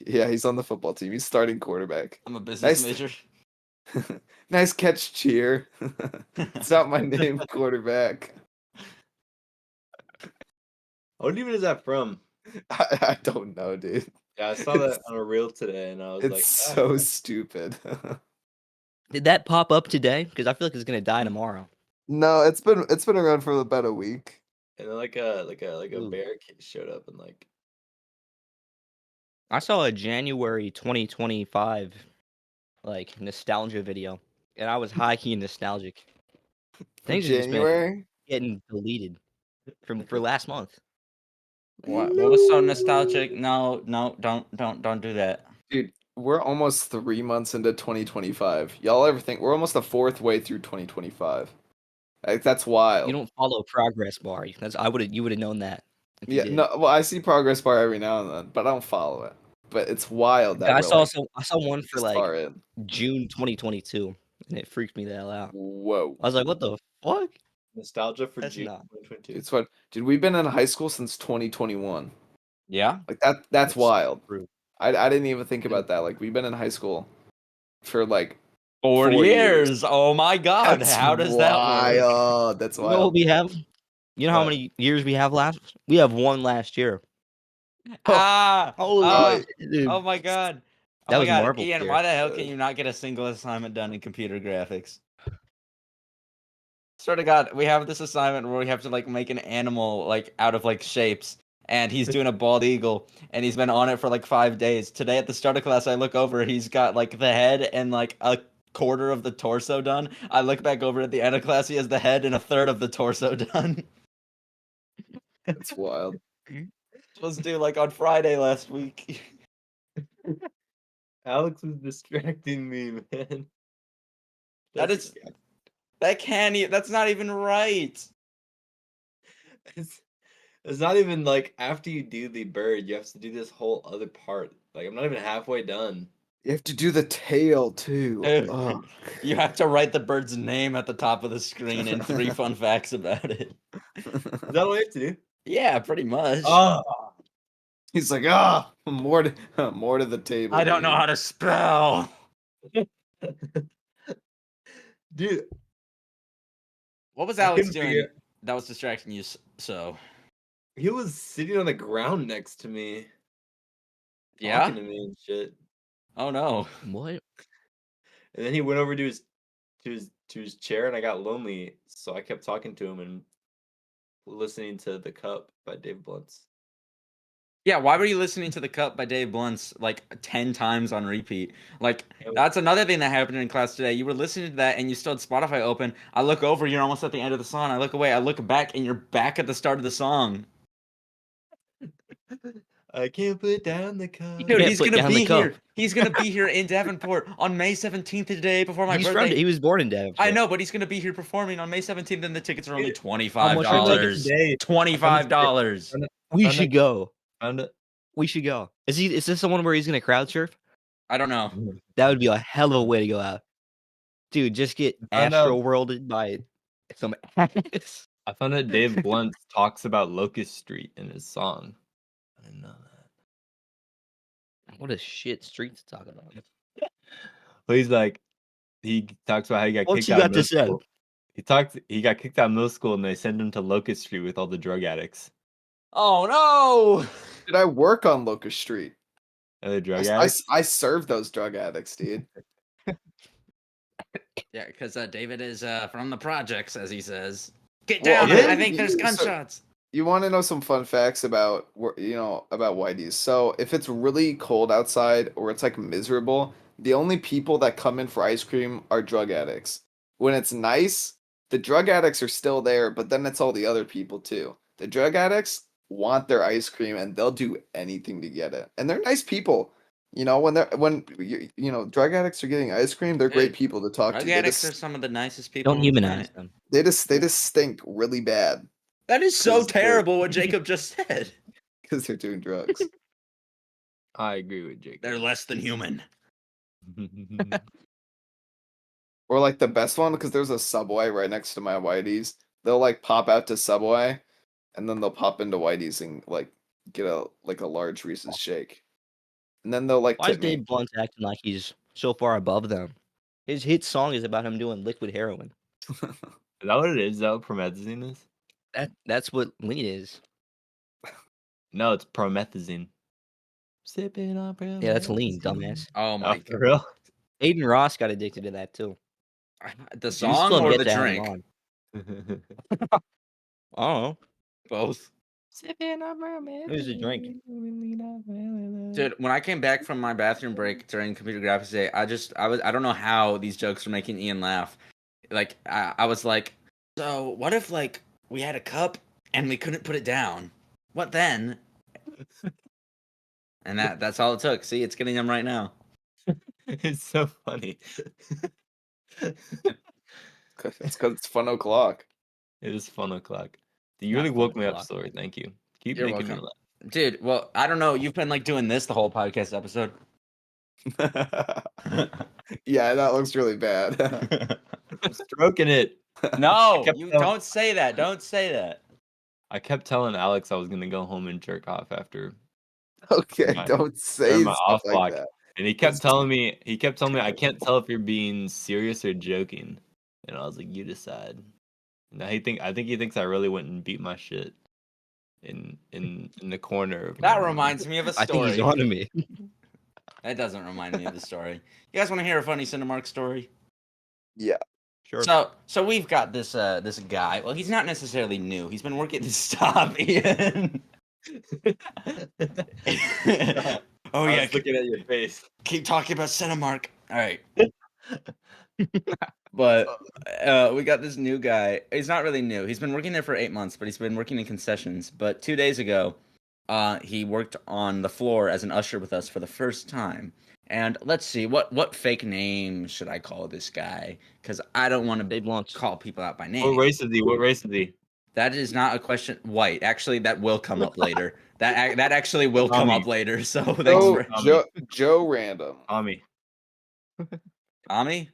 Yeah, he's on the football team. He's starting quarterback. I'm a business Nice. major. Nice catch, cheer. It's not my name, quarterback. What even is that from? I don't know, dude. Yeah, I saw that on a reel today, and I was It's like, so stupid. Did that pop up today? Because I feel like it's gonna die tomorrow. No, it's been around for about a week. And then like a Ooh. bear showed up and like I saw a January 2025 like nostalgia video, and I was high key nostalgic. For Things have just been January? getting deleted for last month. What was so nostalgic? No, don't do that. Dude, we're almost 3 months into 2025. Y'all ever think we're almost the fourth way through 2025? Like, that's You wild. don't follow progress bar. You would have known that if you Yeah, did. no. Well, I see progress bar every now and then, but I don't follow it. But it's wild that I we're saw like I saw one for this like far in. June 2022, and it freaked me the hell out. Whoa. I was like, "What the fuck?" Nostalgia for That's June not. 2022. It's what, dude, we've been in high school since 2021. Yeah. Like that's wild. True. I didn't even think about that. Like we've been in high school for like 4 4 years. years. Oh my god. That's How does that work? wild. That's You know what wild. we have? You know how What? many years we have last? We have one last year. Ah. Holy ah, shit, dude. Oh my god. Oh That my was god. Marvel Ian, year. why the hell can you not get a single assignment done in computer graphics? Swear to God, we have this assignment where we have to like make an animal like out of like shapes, and he's doing a bald eagle, and he's been on it for like 5 days. Today at the start of class, I look over, he's got like the head and like a quarter of the torso done. I look back over at the end of class, he has the head and a third of the torso done. That's wild. Supposed to do like on Friday last week. Alex was distracting me, man. That's not even right. It's not even like after you do the bird, you have to do this whole other part. Like I'm not even halfway done. You have to do the tail too. Oh. You have to write the bird's name at the top of the screen and 3 fun facts about it. Is that all I have to do? Yeah, pretty much. Oh, He's like, more to the table. I don't know dude." how to spell. dude. What was I Alex couldn't doing figure- that was distracting you so? He was sitting on the ground next to me, Yeah? talking to me and shit. Oh no. What? And then he went over to his chair, and I got lonely, so I kept talking to him and listening to "The Cup" by Dave Blunt's. Yeah, why were you listening to The Cup by Dave Blunt's like 10 times on repeat? Like, It was- that's another thing that happened in class today. You were listening to that and you still had Spotify open. I look over, you're almost at the end of the song. I look away, I look back, and you're back at the start of the song. I can't put down the cup. Dude, can't he's put gonna down the be cup. here. He's gonna be here in Davenport on May 17th today before my He's birthday. he was born in Devon. I know, but he's gonna be here performing on May 17th, and the tickets are only Dude, How much are $25. today? $25. We Found should it. go. Found it. We should go. Is this the one where he's gonna crowd surf? I don't know. That would be a hell of a way to go out. Dude, just get I know. Astro Worlded by some ass. I found out Dave Blunt talks about Locust Street in his song. I didn't know that. What a shit street to talk about. Well, he's like, he talks about how he got What's kicked he out of got to middle say? school. He got kicked out of middle school, and they sent him to Locust Street with all the drug addicts. Oh no! Did I work on Locust Street? Other drug I addicts. served those drug addicts, dude. Yeah, because David is from the projects, as he says. Get Well, down! okay, I think there's so- gunshots. You want to know some fun facts about about Whitey's? So if it's really cold outside or it's like miserable, the only people that come in for ice cream are drug addicts. When it's nice, the drug addicts are still there, but then it's all the other people too. The drug addicts want their ice cream and they'll do anything to get it. And they're nice people. You know, drug addicts are getting ice cream, they're great Dude, people to talk Drug to. addicts are some of the nicest people. Don't on the humanize planet. them. They just stink really bad That is so 'Cause they're- terrible what Jacob just said. because they're doing drugs. I agree with Jake. They're less than human. Or like the best one, because there's a Subway right next to my Whitey's. They'll like pop out to Subway, and then they'll pop into Whitey's and like get a large Reese's shake, and then they'll like Why is tip me. Dave Blunt acting like he's so far above them? His hit song is about him doing liquid heroin. Is that what it is? Is that what promethazine is? That's what lean is. No, it's promethazine. Sipping on promethazine. Yeah, that's lean, dumbass. Oh Oh, my for god. real? Aiden Ross got addicted to that too. The You song still or get the to have him drink? on. I don't know. Both. Sipping on promethazine. Who's the drink? Dude, when I came back from my bathroom break during computer graphics day, I don't know how these jokes were making Ian laugh. Like I was like, so what if like we had a cup and we couldn't put it down? What then? And that's all it took. See, it's getting them right now. It's so funny. It's because it's fun o'clock. It is fun o'clock. You Not really fun woke me up, o'clock. Story. Thank you. Keep You're making me welcome. laugh. Dude, well, I don't know. You've been like doing this the whole podcast episode. Yeah, that looks really bad. I'm stroking it. No, kept you telling- don't say that. Don't say that. I kept telling Alex I was gonna go home and jerk off after Okay, my- don't say during my stuff off like block. that. And he kept telling me I can't tell if you're being serious or joking. And I was like, you decide. And I think he thinks I really went and beat my shit in the corner of That my room. reminds me of a I think he's story. on to me. That doesn't remind me of the story. You guys want to hear a funny Cinemark story? Yeah. Sure. So we've got this this guy. Well, he's not necessarily new. He's been working to stop Ian. Oh I yeah, was looking at your face. keep talking about Cinemark. All right. But we got this new guy. He's not really new. He's been working there for 8 months, but he's been working in concessions. But 2 days ago, he worked on the floor as an usher with us for the first time. And let's see, what fake name should I call this guy? Because I don't want to Big lunch. call people out by name. What race is he? What race is he? That is not a question. White. Actually, that will come up later. That actually will come Tommy. up later. So thanks Joe, for Tommy. Joe Random. Tommy. Tommy.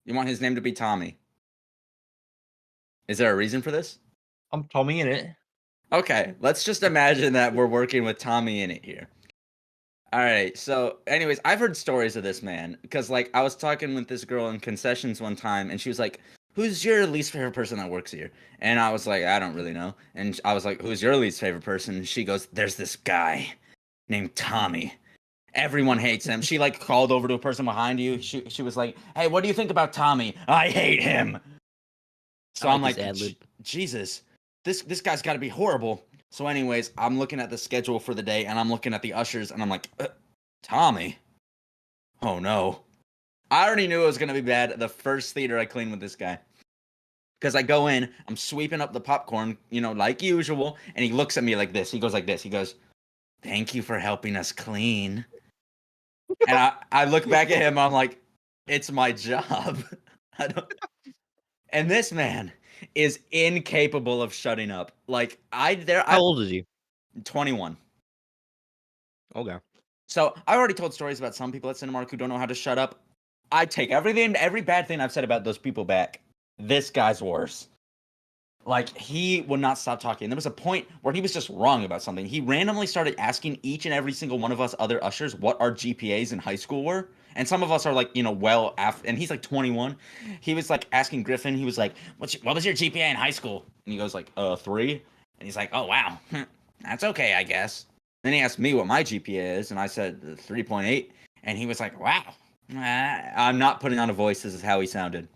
You want his name to be Tommy? Is there a reason for this? I'm Tommyinnit. Okay, let's just imagine that we're working with Tommyinnit here. All right. So, anyways, I've heard stories of this man because, like, I was talking with this girl in concessions one time, and she was like, "Who's your least favorite person that works here?" And I was like, "I don't really know." And I was like, "Who's your least favorite person?" And she goes, "There's this guy named Tommy. Everyone hates him." She like called over to a person behind you. She was like, "Hey, what do you think about Tommy? I hate him." So I I'm like like, his ad-lib. Jesus, this guy's got to be horrible. So, anyways, I'm looking at the schedule for the day, and I'm looking at the ushers, and I'm like, Tommy. Oh no. I already knew it was gonna be bad the first theater I cleaned with this guy. Because I go in, I'm sweeping up the popcorn, you know, like usual, and he looks at me like this. He goes like this. He goes, "Thank you for helping us clean." And I look back at him, I'm like, it's my job. I don't. And this man is incapable of shutting up. Like How old is he? 21. Okay. So I already told stories about some people at Cinemark who don't know how to shut up. I take every bad thing I've said about those people back. This guy's worse. Like, he would not stop talking. There was a point where he was just wrong about something. He randomly started asking each and every single one of us other ushers what our GPAs in high school were. And some of us are like, you know, well after, and he's like 21. He was like asking Griffin, he was like, what was your GPA in high school? And he goes like, 3. And he's like, oh, wow. That's okay, I guess. Then he asked me what my GPA is, and I said 3.8. And he was like, wow. I'm not putting on a voice. This is how he sounded.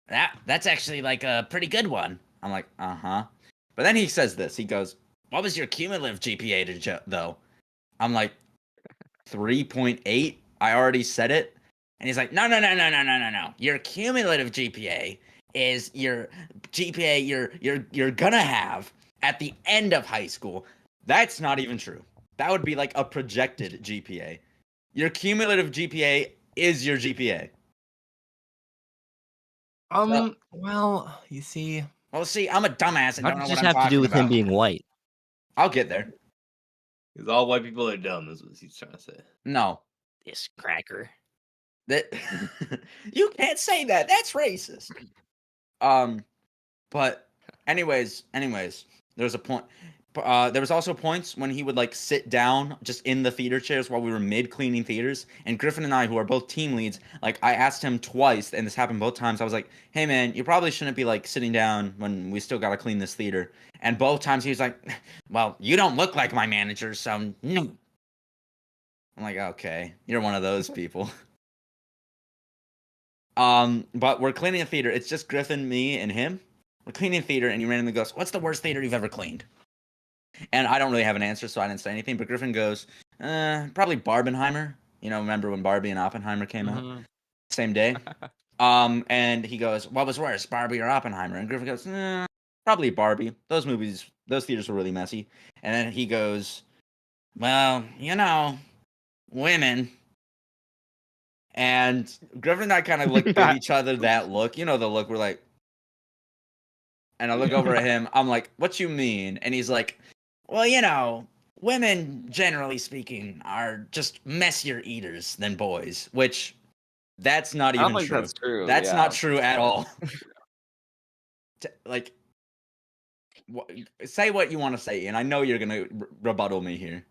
That's actually like a pretty good one. I'm like, uh-huh. But then he says this. He goes, what was your cumulative GPA though? I'm like, 3.8? I already said it. And he's like, no. Your cumulative GPA is your GPA you're gonna have at the end of high school. That's not even true. That would be like a projected GPA. Your cumulative GPA is your GPA. Well, you see, Well, see, I'm a dumbass and How don't know does what this I'm have to talking do with him about. being white? I'll get there. because all white people are dumb, is what he's trying to say. No. This cracker. That you can't say that. That's racist. But anyways, there's a point. There was also points when he would like sit down just in the theater chairs while we were mid cleaning theaters. And Griffin and I, who are both team leads, like I asked him twice, and this happened both times. I was like, "Hey man, you probably shouldn't be like sitting down when we still gotta clean this theater." And both times he was like, "Well, you don't look like my manager, so no." I'm like, "Okay, you're one of those people." But we're cleaning a theater. It's just Griffin, me, and him. We're cleaning a theater, and he randomly goes, "What's the worst theater you've ever cleaned?" And I don't really have an answer, so I didn't say anything. But Griffin goes, probably Barbenheimer. You know, remember when Barbie and Oppenheimer came out? Same day. And he goes, what was worse, Barbie or Oppenheimer? And Griffin goes, probably Barbie. Those theaters were really messy. And then he goes, well, women. And Griffin and I kind of give each other that look. You know the look. We're like, and I look over at him. I'm like, what you mean? And he's like, well, women, generally speaking, are just messier eaters than boys, which that's not I don't even think true. that's true. That's yeah. not true at all. Like, say what you want to say, and I know you're gonna rebuttal me here.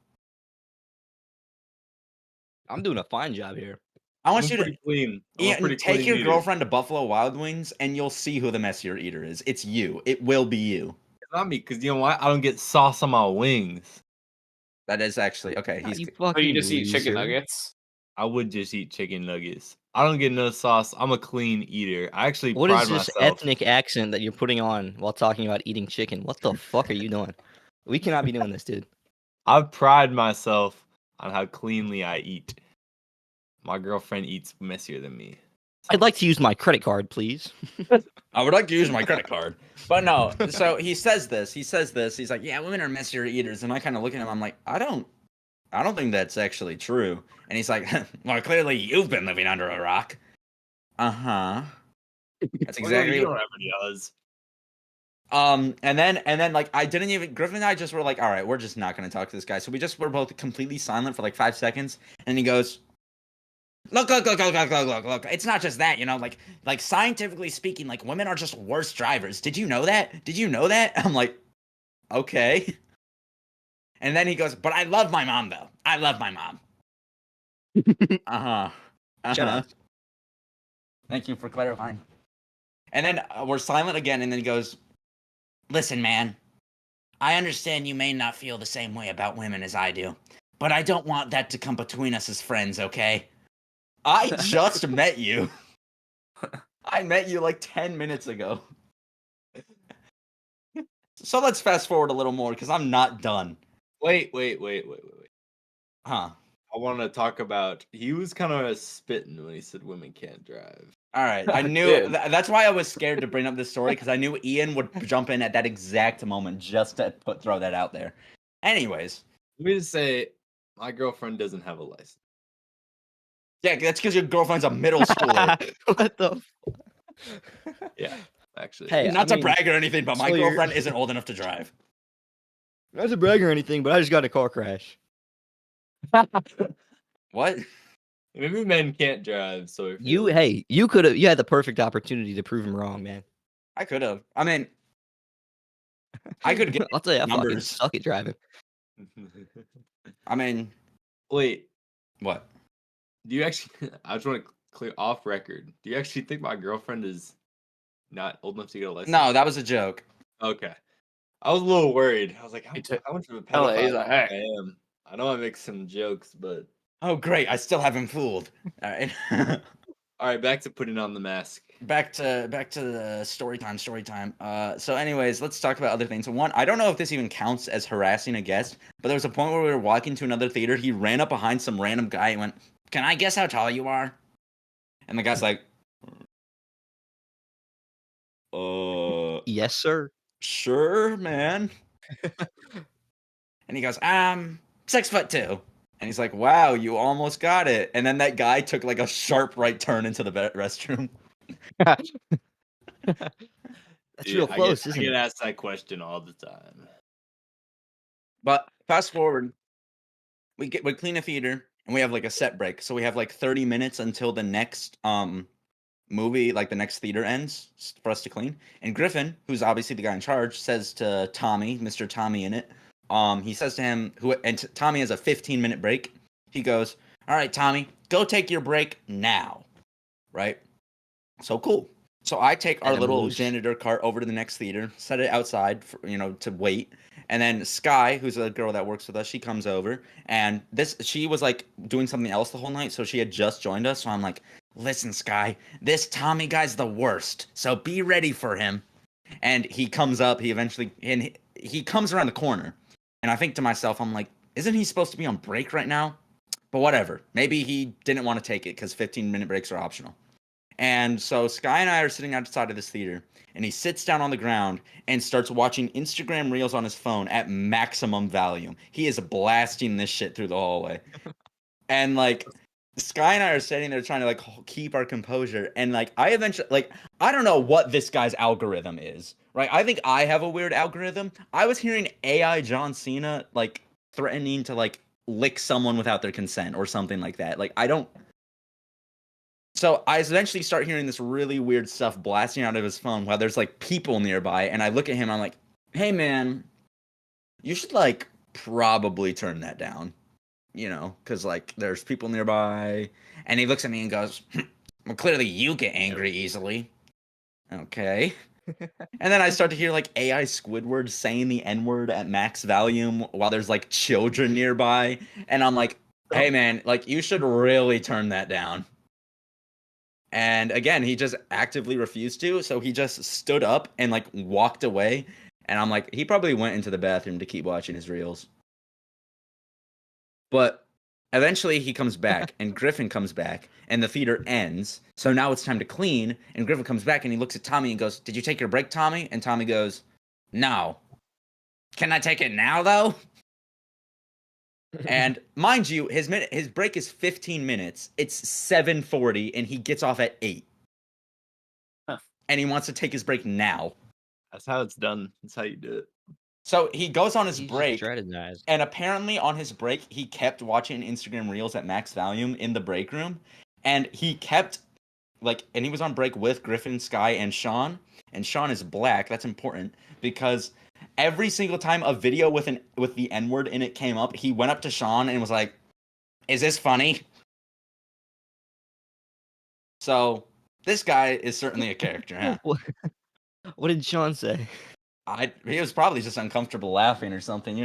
I'm doing a fine job here. I want I'm you to pretty clean. Ian, take your girlfriend to Buffalo Wild Wings, and you'll see who the messier eater is. It's you. It will be you. It's not me, because you know what? I don't get sauce on my wings. That is actually okay. God, He's you So you fucking just eat chicken loser. nuggets? I would just eat chicken nuggets. I don't get no sauce. I'm a clean eater. I actually What pride is this myself. ethnic accent that you're putting on while talking about eating chicken? What the fuck are you doing? We cannot be doing this, dude. I pride myself on how cleanly I eat. My girlfriend eats messier than me. I'd like to use my credit card, please. I would like to use my credit card, but no. So he says this. He's like, yeah, women are messier eaters, and I kind of look at him. I'm like, I don't think that's actually true. And he's like, well, clearly you've been living under a rock. That's exactly. You don't have any others. And then like I didn't even Griffin and I just were like, all right, we're just not gonna talk to this guy. So we just were both completely silent for like 5 seconds, and he goes, look. It's not just that, like scientifically speaking, like women are just worse drivers. Did you know that? I'm like, okay. And then he goes, but I love my mom though. I love my mom. Shut up. Thank you for clarifying. And then we're silent again, and then he goes, listen, man, I understand you may not feel the same way about women as I do, but I don't want that to come between us as friends, okay? I just met you. I met you like 10 minutes ago. So let's fast forward a little more, because I'm not done. Wait. Huh. I want to talk about. He was kind of spitting when he said women can't drive. All right, I knew Dude. that's why I was scared to bring up this story, because I knew Ian would jump in at that exact moment just to throw that out there. Anyways, Let me just say, my girlfriend doesn't have a license. yeah, that's because your girlfriend's a middle schooler. What the? Yeah, actually. Hey, Not to brag or anything, but my so you're- girlfriend isn't old enough to drive. Not to brag or anything, but I just got in a car crash. What? Maybe men can't drive, so if You had the perfect opportunity to prove him wrong, man. I could have. I mean, I could get I'll tell you, I fucking numbers. suck at driving. I mean, Wait, what? Do you actually? I just want to clear off record. Do you actually think my girlfriend is not old enough to get a license? No, that was a joke. Okay. I was a little worried. I was like, how much of a Hell, pedophile he's a heck. I am? I know I make some jokes, but Oh, great! I still have him fooled. All right. all right. Back to putting on the mask. back to the story time. So anyways, let's talk about other things. One, I don't know if this even counts as harassing a guest, but there was a point where we were walking to another theater. He ran up behind some random guy and went, "Can I guess how tall you are?" And the guy's like, yes, sir. sure, man." And he goes, 6'2". And he's like, wow, you almost got it. And then that guy took like a sharp right turn into the restroom. That's Dude, real close, I isn't get it? asked that question all the time. But fast forward, we clean a theater and we have like a set break. So we have like 30 minutes until the next movie, like the next theater ends for us to clean. And Griffin, who's obviously the guy in charge, says to Tommy, Mr. Tommyinnit, he says to him, Tommy has a 15-minute break. He goes, all right, Tommy, go take your break now. Right? So cool. So I take our little janitor cart over to the next theater, set it outside for, to wait. And then Sky, who's a girl that works with us, she comes over, and she was like doing something else the whole night, so she had just joined us. So I'm like, listen, Sky, this Tommy guy's the worst, so be ready for him. And he comes up, he comes around the corner, and I think to myself, I'm like, isn't he supposed to be on break right now? But whatever, maybe he didn't want to take it because 15-minute breaks are optional. And so Sky and I are sitting outside of this theater, and he sits down on the ground and starts watching Instagram Reels on his phone at maximum volume. He is blasting this shit through the hallway. And like Sky and I are sitting there trying to like keep our composure, and like I eventually like I don't know what this guy's algorithm is, right? I think I have a weird algorithm. I was hearing AI John Cena like threatening to like lick someone without their consent or something like that. Like I don't. So I eventually start hearing this really weird stuff blasting out of his phone while there's like people nearby, and I look at him. I'm like, "Hey man, you should like probably turn that down." Because like there's people nearby, and he looks at me and goes, "Well, clearly you get angry easily." Okay. And then I start to hear like AI Squidward saying the N-word at max volume while there's like children nearby, and I'm like, "Hey man, like you should really turn that down." And again, he just actively refused to, so he just stood up and like walked away, and I'm like, he probably went into the bathroom to keep watching his reels. But eventually he comes back, and Griffin comes back, and the theater ends. So now it's time to clean, and Griffin comes back, and he looks at Tommy and goes, "Did you take your break, Tommy?" And Tommy goes, "No." "Can I take it now, though?" And mind you, his break is 15 minutes. It's 7:40, and he gets off at 8. Huh. And he wants to take his break now. That's how it's done. That's how you do it. So he goes on his He's break, strategized. and apparently on his break, he kept watching Instagram Reels at max volume in the break room, and he kept and he was on break with Griffin, Sky, and Sean. And Sean is black. That's important because every single time a video with the N-word in it came up, he went up to Sean and was like, "Is this funny?" So this guy is certainly a character, huh? What did Sean say? He was probably just uncomfortable laughing or something,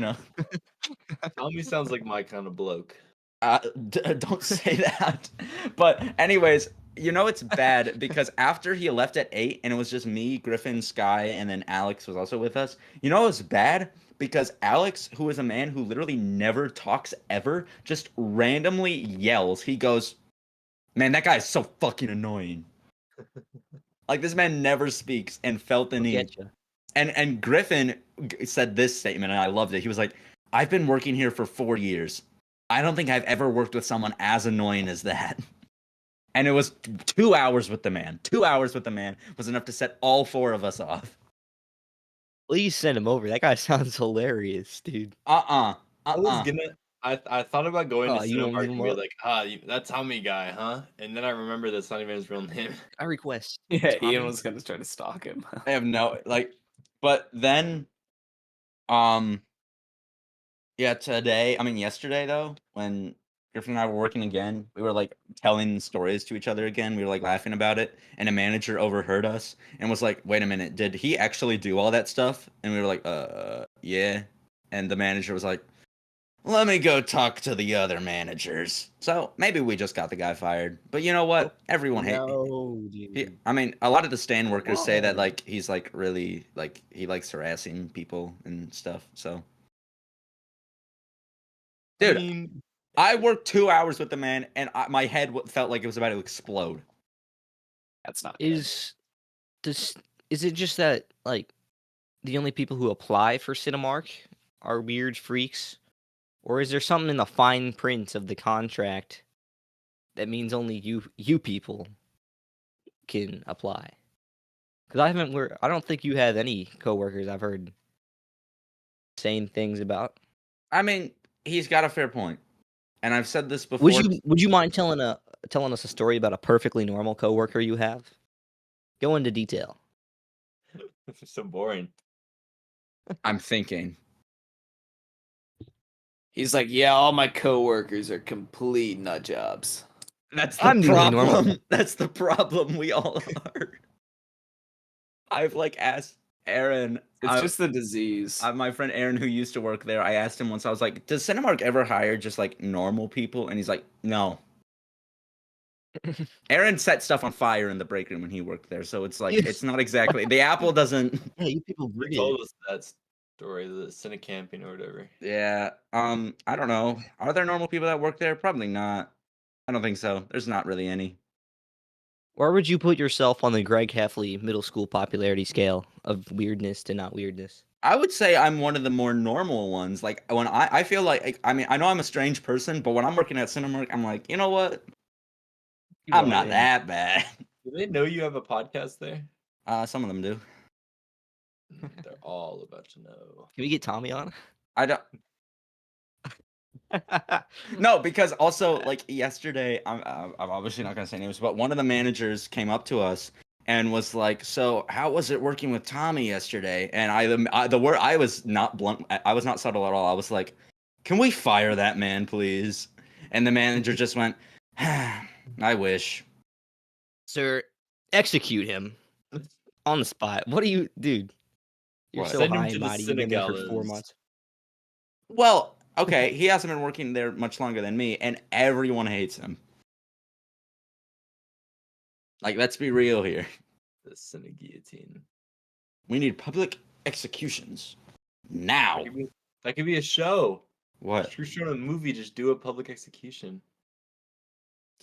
Tommy sounds like my kind of bloke. Don't say that. But anyways, it's bad because after he left at 8 and it was just me, Griffin, Sky, and then Alex was also with us. It's bad because Alex, who is a man who literally never talks ever, just randomly yells. He goes, "Man, that guy is so fucking annoying." Like this man never speaks and felt the need. Getcha. And Griffin said this statement, and I loved it. He was like, "I've been working here for 4 years. I don't think I've ever worked with someone as annoying as that." And it was 2 hours with the man. 2 hours with the man was enough to set all 4 of us off. Please send him over. That guy sounds hilarious, dude. I was gonna. I thought about going to You won't Cinemark leave and him be up? like, that Tommy guy, huh? And then I remember that's not even his real name. I request. Yeah, Tommy. Ian was gonna try to stalk him. I have no but then yesterday though, when Griffin and I were working again, we were like telling stories to each other again. We were like laughing about it, and a manager overheard us and was like, "Wait a minute, did he actually do all that stuff?" And we were like, yeah." And the manager was like, "Let me go talk to the other managers." So maybe we just got the guy fired. But you know what? Everyone hates. No, dude. A lot of the stand workers say that Whoa. like he's like really like he likes harassing people and stuff. So, dude, I worked 2 hours with the man, and my head felt like it was about to explode. That's not Is it just that like the only people who apply for Cinemark are weird freaks, or is there something in the fine print of the contract that means only you people can apply? Because I don't think you have any coworkers I've heard saying things about. I mean, he's got a fair point, and I've said this before. Would you mind telling us a story about a perfectly normal coworker you have? Go into detail. This is so boring. I'm thinking. He's like, yeah, all my coworkers are complete nut jobs. That's the I'm the only normal problem. one. That's the problem. We all are. I've like asked Aaron. It's just the disease. My friend Aaron, who used to work there, I asked him once. I was like, "Does Cinemark ever hire just like normal people?" And he's like, "No." Aaron set stuff on fire in the break room when he worked there, so it's like it's not exactly the apple doesn't. Yeah, you people You really told us that story, the Cinecamping or whatever. Yeah. I don't know. Are there normal people that work there? Probably not. I don't think so. There's not really any. Where would you put yourself on the Greg Heffley middle school popularity scale of weirdness to not weirdness? I would say I'm one of the more normal ones. Like when I feel like I mean I know I'm a strange person, but when I'm working at Cinemark, I'm like, you know what? You I'm are. not that bad. Do they know you have a podcast there? Some of them do. They're all about to know. Can we get Tommy on? I don't. No, because also like yesterday, I'm obviously not gonna say names, but one of the managers came up to us and was like, "So how was it working with Tommy yesterday?" And the word I was not blunt, I was not subtle at all. I was like, "Can we fire that man, please?" And the manager just went, "I wish." Sir, execute him on the spot. What do you, dude? You're What? so Send him high to and the mighty. You've been there for 4 Senegalese. months. Well, okay, he hasn't been working there much longer than me, and everyone hates him. Like, let's be real here. The Seneguillotine. We need public executions now. That could be a show. What? If you're showing a movie, just do a public execution.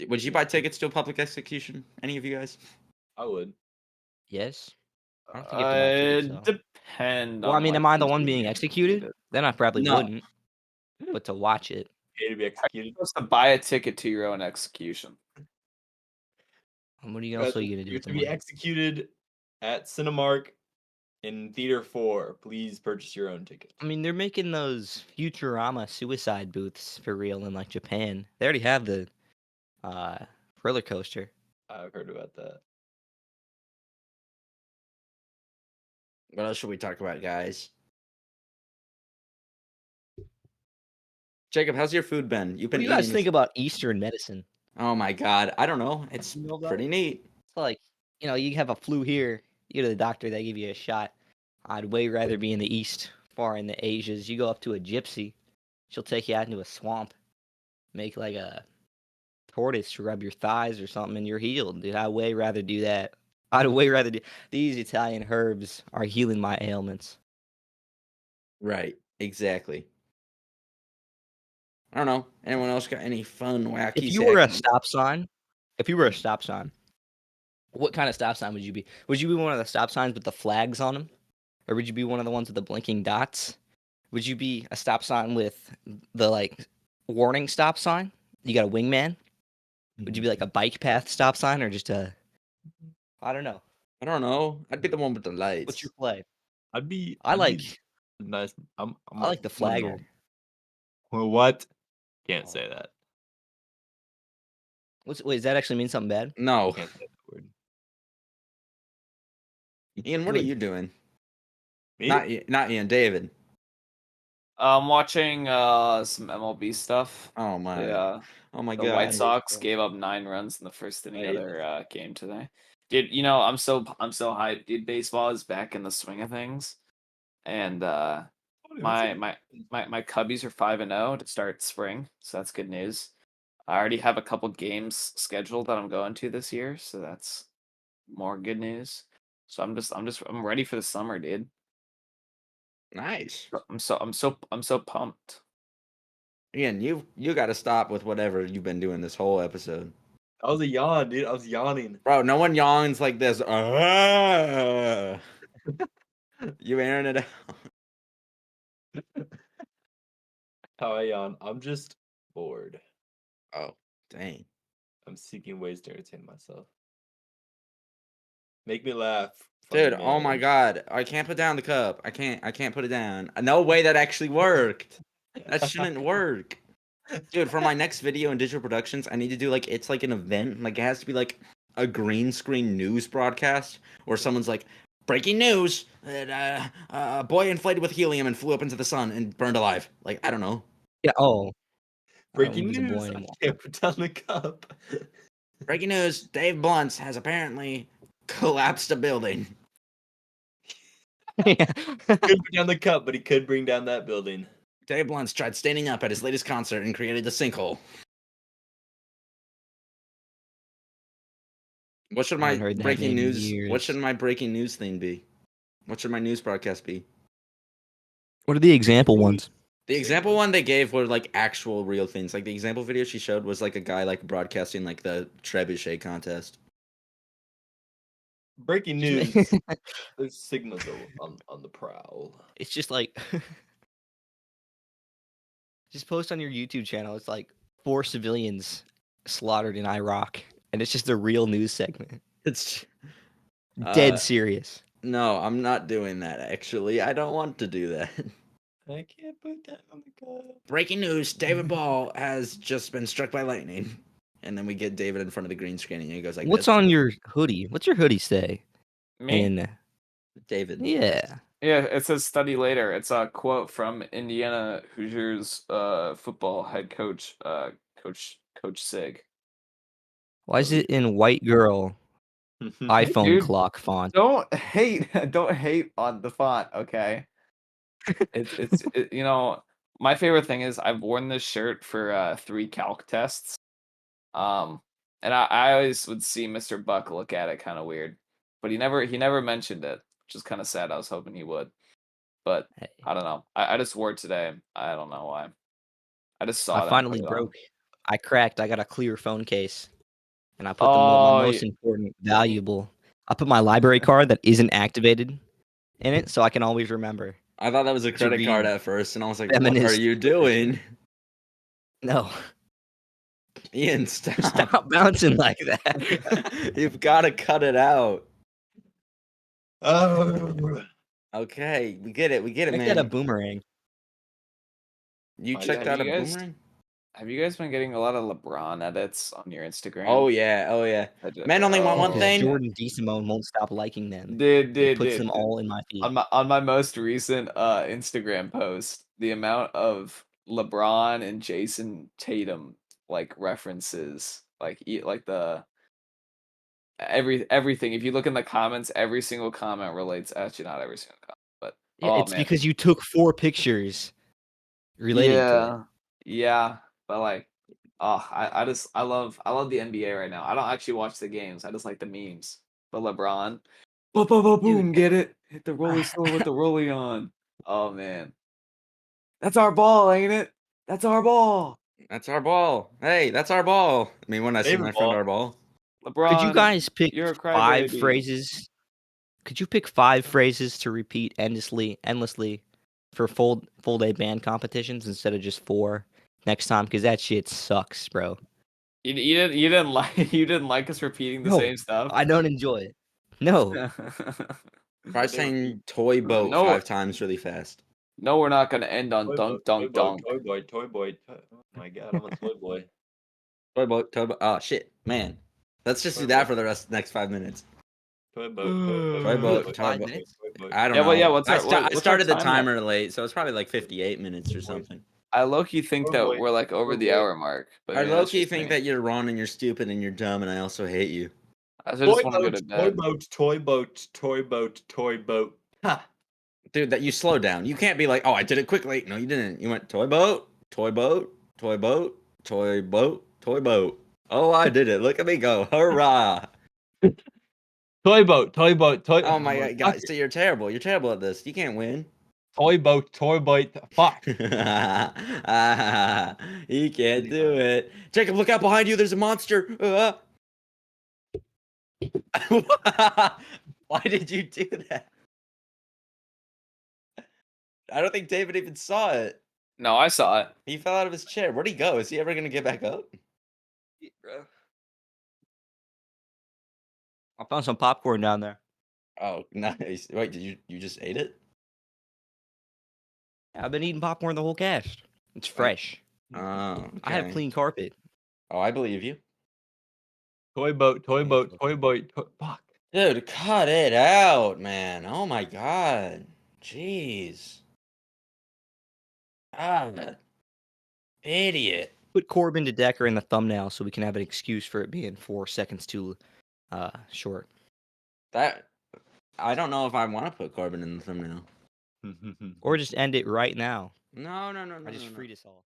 Would you buy tickets to a public execution? Any of you guys? I would. Yes. I don't think you have to buy tickets, though. Depend. Well, I on, mean, like, am I the who's one being being executed? Then I probably No. wouldn't. But to watch it, Pay to be You're executed. supposed to buy a ticket to your own execution. what else are you gonna do You're with the to be money? executed at Cinemark in Theater 4. Please purchase your own ticket. I mean, they're making those Futurama suicide booths for real in like Japan. They already have the roller coaster. I've heard about that. What else should we talk about, guys? Jacob, how's your food been? You've What been do you guys eating think this- about Eastern medicine? Oh my god, I don't know. It's You know about pretty neat. It's like, you have a flu here, you go to the doctor, they give you a shot. I'd way rather be in the East, far in the Asias. You go up to a gypsy, she'll take you out into a swamp, make like a tortoise to rub your thighs or something, and you're healed. Dude, I'd way rather do that. I'd way rather do. These Italian herbs are healing my ailments. Right, exactly. I don't know. Anyone else got any fun, wacky If you were a segments? stop sign, what kind of stop sign would you be? Would you be one of the stop signs with the flags on them? Or would you be one of the ones with the blinking dots? Would you be a stop sign with the like warning stop sign? You got a wingman? Would you be like a bike path stop sign or just a I don't know. I don't know. I'd be the one with the What's lights. your play? I'd be nice. I like the flagger. Well, what? Can't say that. Wait, does that actually mean something bad? No. Can't say that word. Ian, what are you doing? Me? Not Ian, David. I'm watching some MLB stuff. Oh my. Oh my The god. White Sox gave up 9 runs in the first inning of Right. their game today. Dude, I'm so hyped. Dude, baseball is back in the swing of things, and my Cubbies are 5-0 to start spring, so that's good news. I already have a couple games scheduled that I'm going to this year, so that's more good news. So I'm ready for the summer, dude. Nice. I'm so pumped. Ian, you got to stop with whatever you've been doing this whole episode. That was a yawn, dude. I was yawning. Bro, no one yawns like this. You airing it out. How I yawn. I'm just bored. Oh, dang. I'm seeking ways to entertain myself. Make me laugh. funny Dude, oh my man. god. I can't put down the cup. I can't put it down. No way that actually worked. That shouldn't work. Dude, for my next video in digital productions, I need to do it's like an event. Like it has to be like a green screen news broadcast where someone's like, breaking news, that a boy inflated with helium and flew up into the sun and burned alive. Like, I don't know. Yeah. Oh. Breaking I don't wanna be the news. boy I anymore. can't put down the cup. Breaking news, Dave Bluntz has apparently collapsed a building. Yeah. Couldn't put down the cup, but he could bring down that building. Dave Bluntz tried standing up at his latest concert and created a sinkhole. What should I my haven't heard that breaking name in news? What years. should my breaking news thing be? What should my news broadcast be? What are the example ones? The example one they gave were like actual real things. Like the example video she showed was like a guy like broadcasting like the trebuchet contest. Breaking Just news. ma- There's signals on the prowl. It's just like just post on your YouTube channel. It's like 4 civilians slaughtered in Iraq, and it's just a real news segment. It's Dead serious. no, I'm not doing that. Actually, I don't want to do that. I can't put that on the cup. Breaking news: David Ball has just been struck by lightning, and then we get David in front of the green screen, and he goes like, What's this. on your hoodie? What's your hoodie say? Me? In David. yeah. Yeah, it says study later. It's a quote from Indiana Hoosiers football head coach Coach Sig. Why is it in white girl iPhone Dude. clock font? Don't hate on the font, okay? It's you know, my favorite thing is I've worn this shirt for 3 calc tests. And I always would see Mr. Buck look at it kind of weird. But he never mentioned it, which is kind of sad. I was hoping he would. But Hey, I don't know. I just wore it today. I don't know why. I just saw it. I and finally put it on. broke. I cracked. I got a clear phone case, and I put Oh, my most important, valuable. I put my library card that isn't activated in it, so I can always remember. I thought that was a To credit card read at first, and I was like, "What are feminist. you doing, No, Ian? Stop! stop bouncing like that. You've got to cut it out." Oh. Okay, we get it. We get it, Make that a man. boomerang. You Oh, checked yeah, out a you guys- boomerang? Have you guys been getting a lot of LeBron edits on your Instagram? Oh yeah, oh yeah. I did- Men only want one Because thing. Jordan DeSimone won't stop liking them. Did It puts them all in my feed. on my most recent Instagram post, the amount of LeBron and Jason Tatum like references, like the everything. If you look in the comments, every single comment relates. Actually, not every single comment, but Yeah, oh it's man, because you took 4 pictures relating to it. yeah. But like, oh, I love the NBA right now. I don't actually watch the games. I just like the memes. But LeBron, boom, get it? Hit the roller store with the rollie on. Oh man, that's our ball, ain't it? That's our ball. That's our ball. Hey, that's our ball. I mean, when I see David my friend Ball. our ball. LeBron, Could you guys pick you're a 5 crybaby. phrases? Could you pick 5 phrases to repeat endlessly for full day band competitions instead of just 4 next time? Because that shit sucks, bro. You didn't like you didn't like us repeating the No, same stuff. I don't enjoy it. No, Try saying toy boat No. 5 times really fast. No, we're not gonna end on Toy dunk, boy, dunk, dunk. Toy boy. Oh my god, I'm a toy boy. Toy boat, toy boat. Oh shit, man. Let's just do that for the rest of the next 5 minutes. Toy boat. Toy boat, toy 5 boat. minutes? I don't Yeah, know. well, yeah, what's I our- what- I what's our started the time timer late, so it's probably like 58 minutes or something. I low-key think Oh, that boy. we're like over Oh, the boy. hour mark. But I maybe low that's key just think me. that you're wrong and you're stupid and you're dumb and I also hate you. I just want to go to Toy bed. boat, toy boat, toy boat, toy boat. Ha! Dude, that you slow down. You can't be like, oh, I did it quickly. No, you didn't. You went toy boat, toy boat, toy boat, toy boat, toy boat. Oh, I did it. Look at me go. Hurrah. Toy boat, toy boat, toy. Oh my god, guys. So you're terrible. You're terrible at this. You can't win. Toy boat, toy boat. Fuck. You can't do it. Jacob, look out behind you. There's a monster. Why did you do that? I don't think David even saw it. No, I saw it. He fell out of his chair. Where'd he go? Is he ever gonna get back up? I found some popcorn down there. Oh, nice. Wait, did you just ate it? I've been eating popcorn the whole cast. It's fresh. Oh, I have okay. clean carpet. Oh, I believe you. Toy boat, toy boat, toy boat. Fuck. Dude, cut it out, man. Oh my god. Jeez. Ah, idiot. Put Corbin to Decker in the thumbnail so we can have an excuse for it being 4 seconds too short. That I don't know if I want to put Corbin in the thumbnail. Or just end it right now. No. I just freed us all.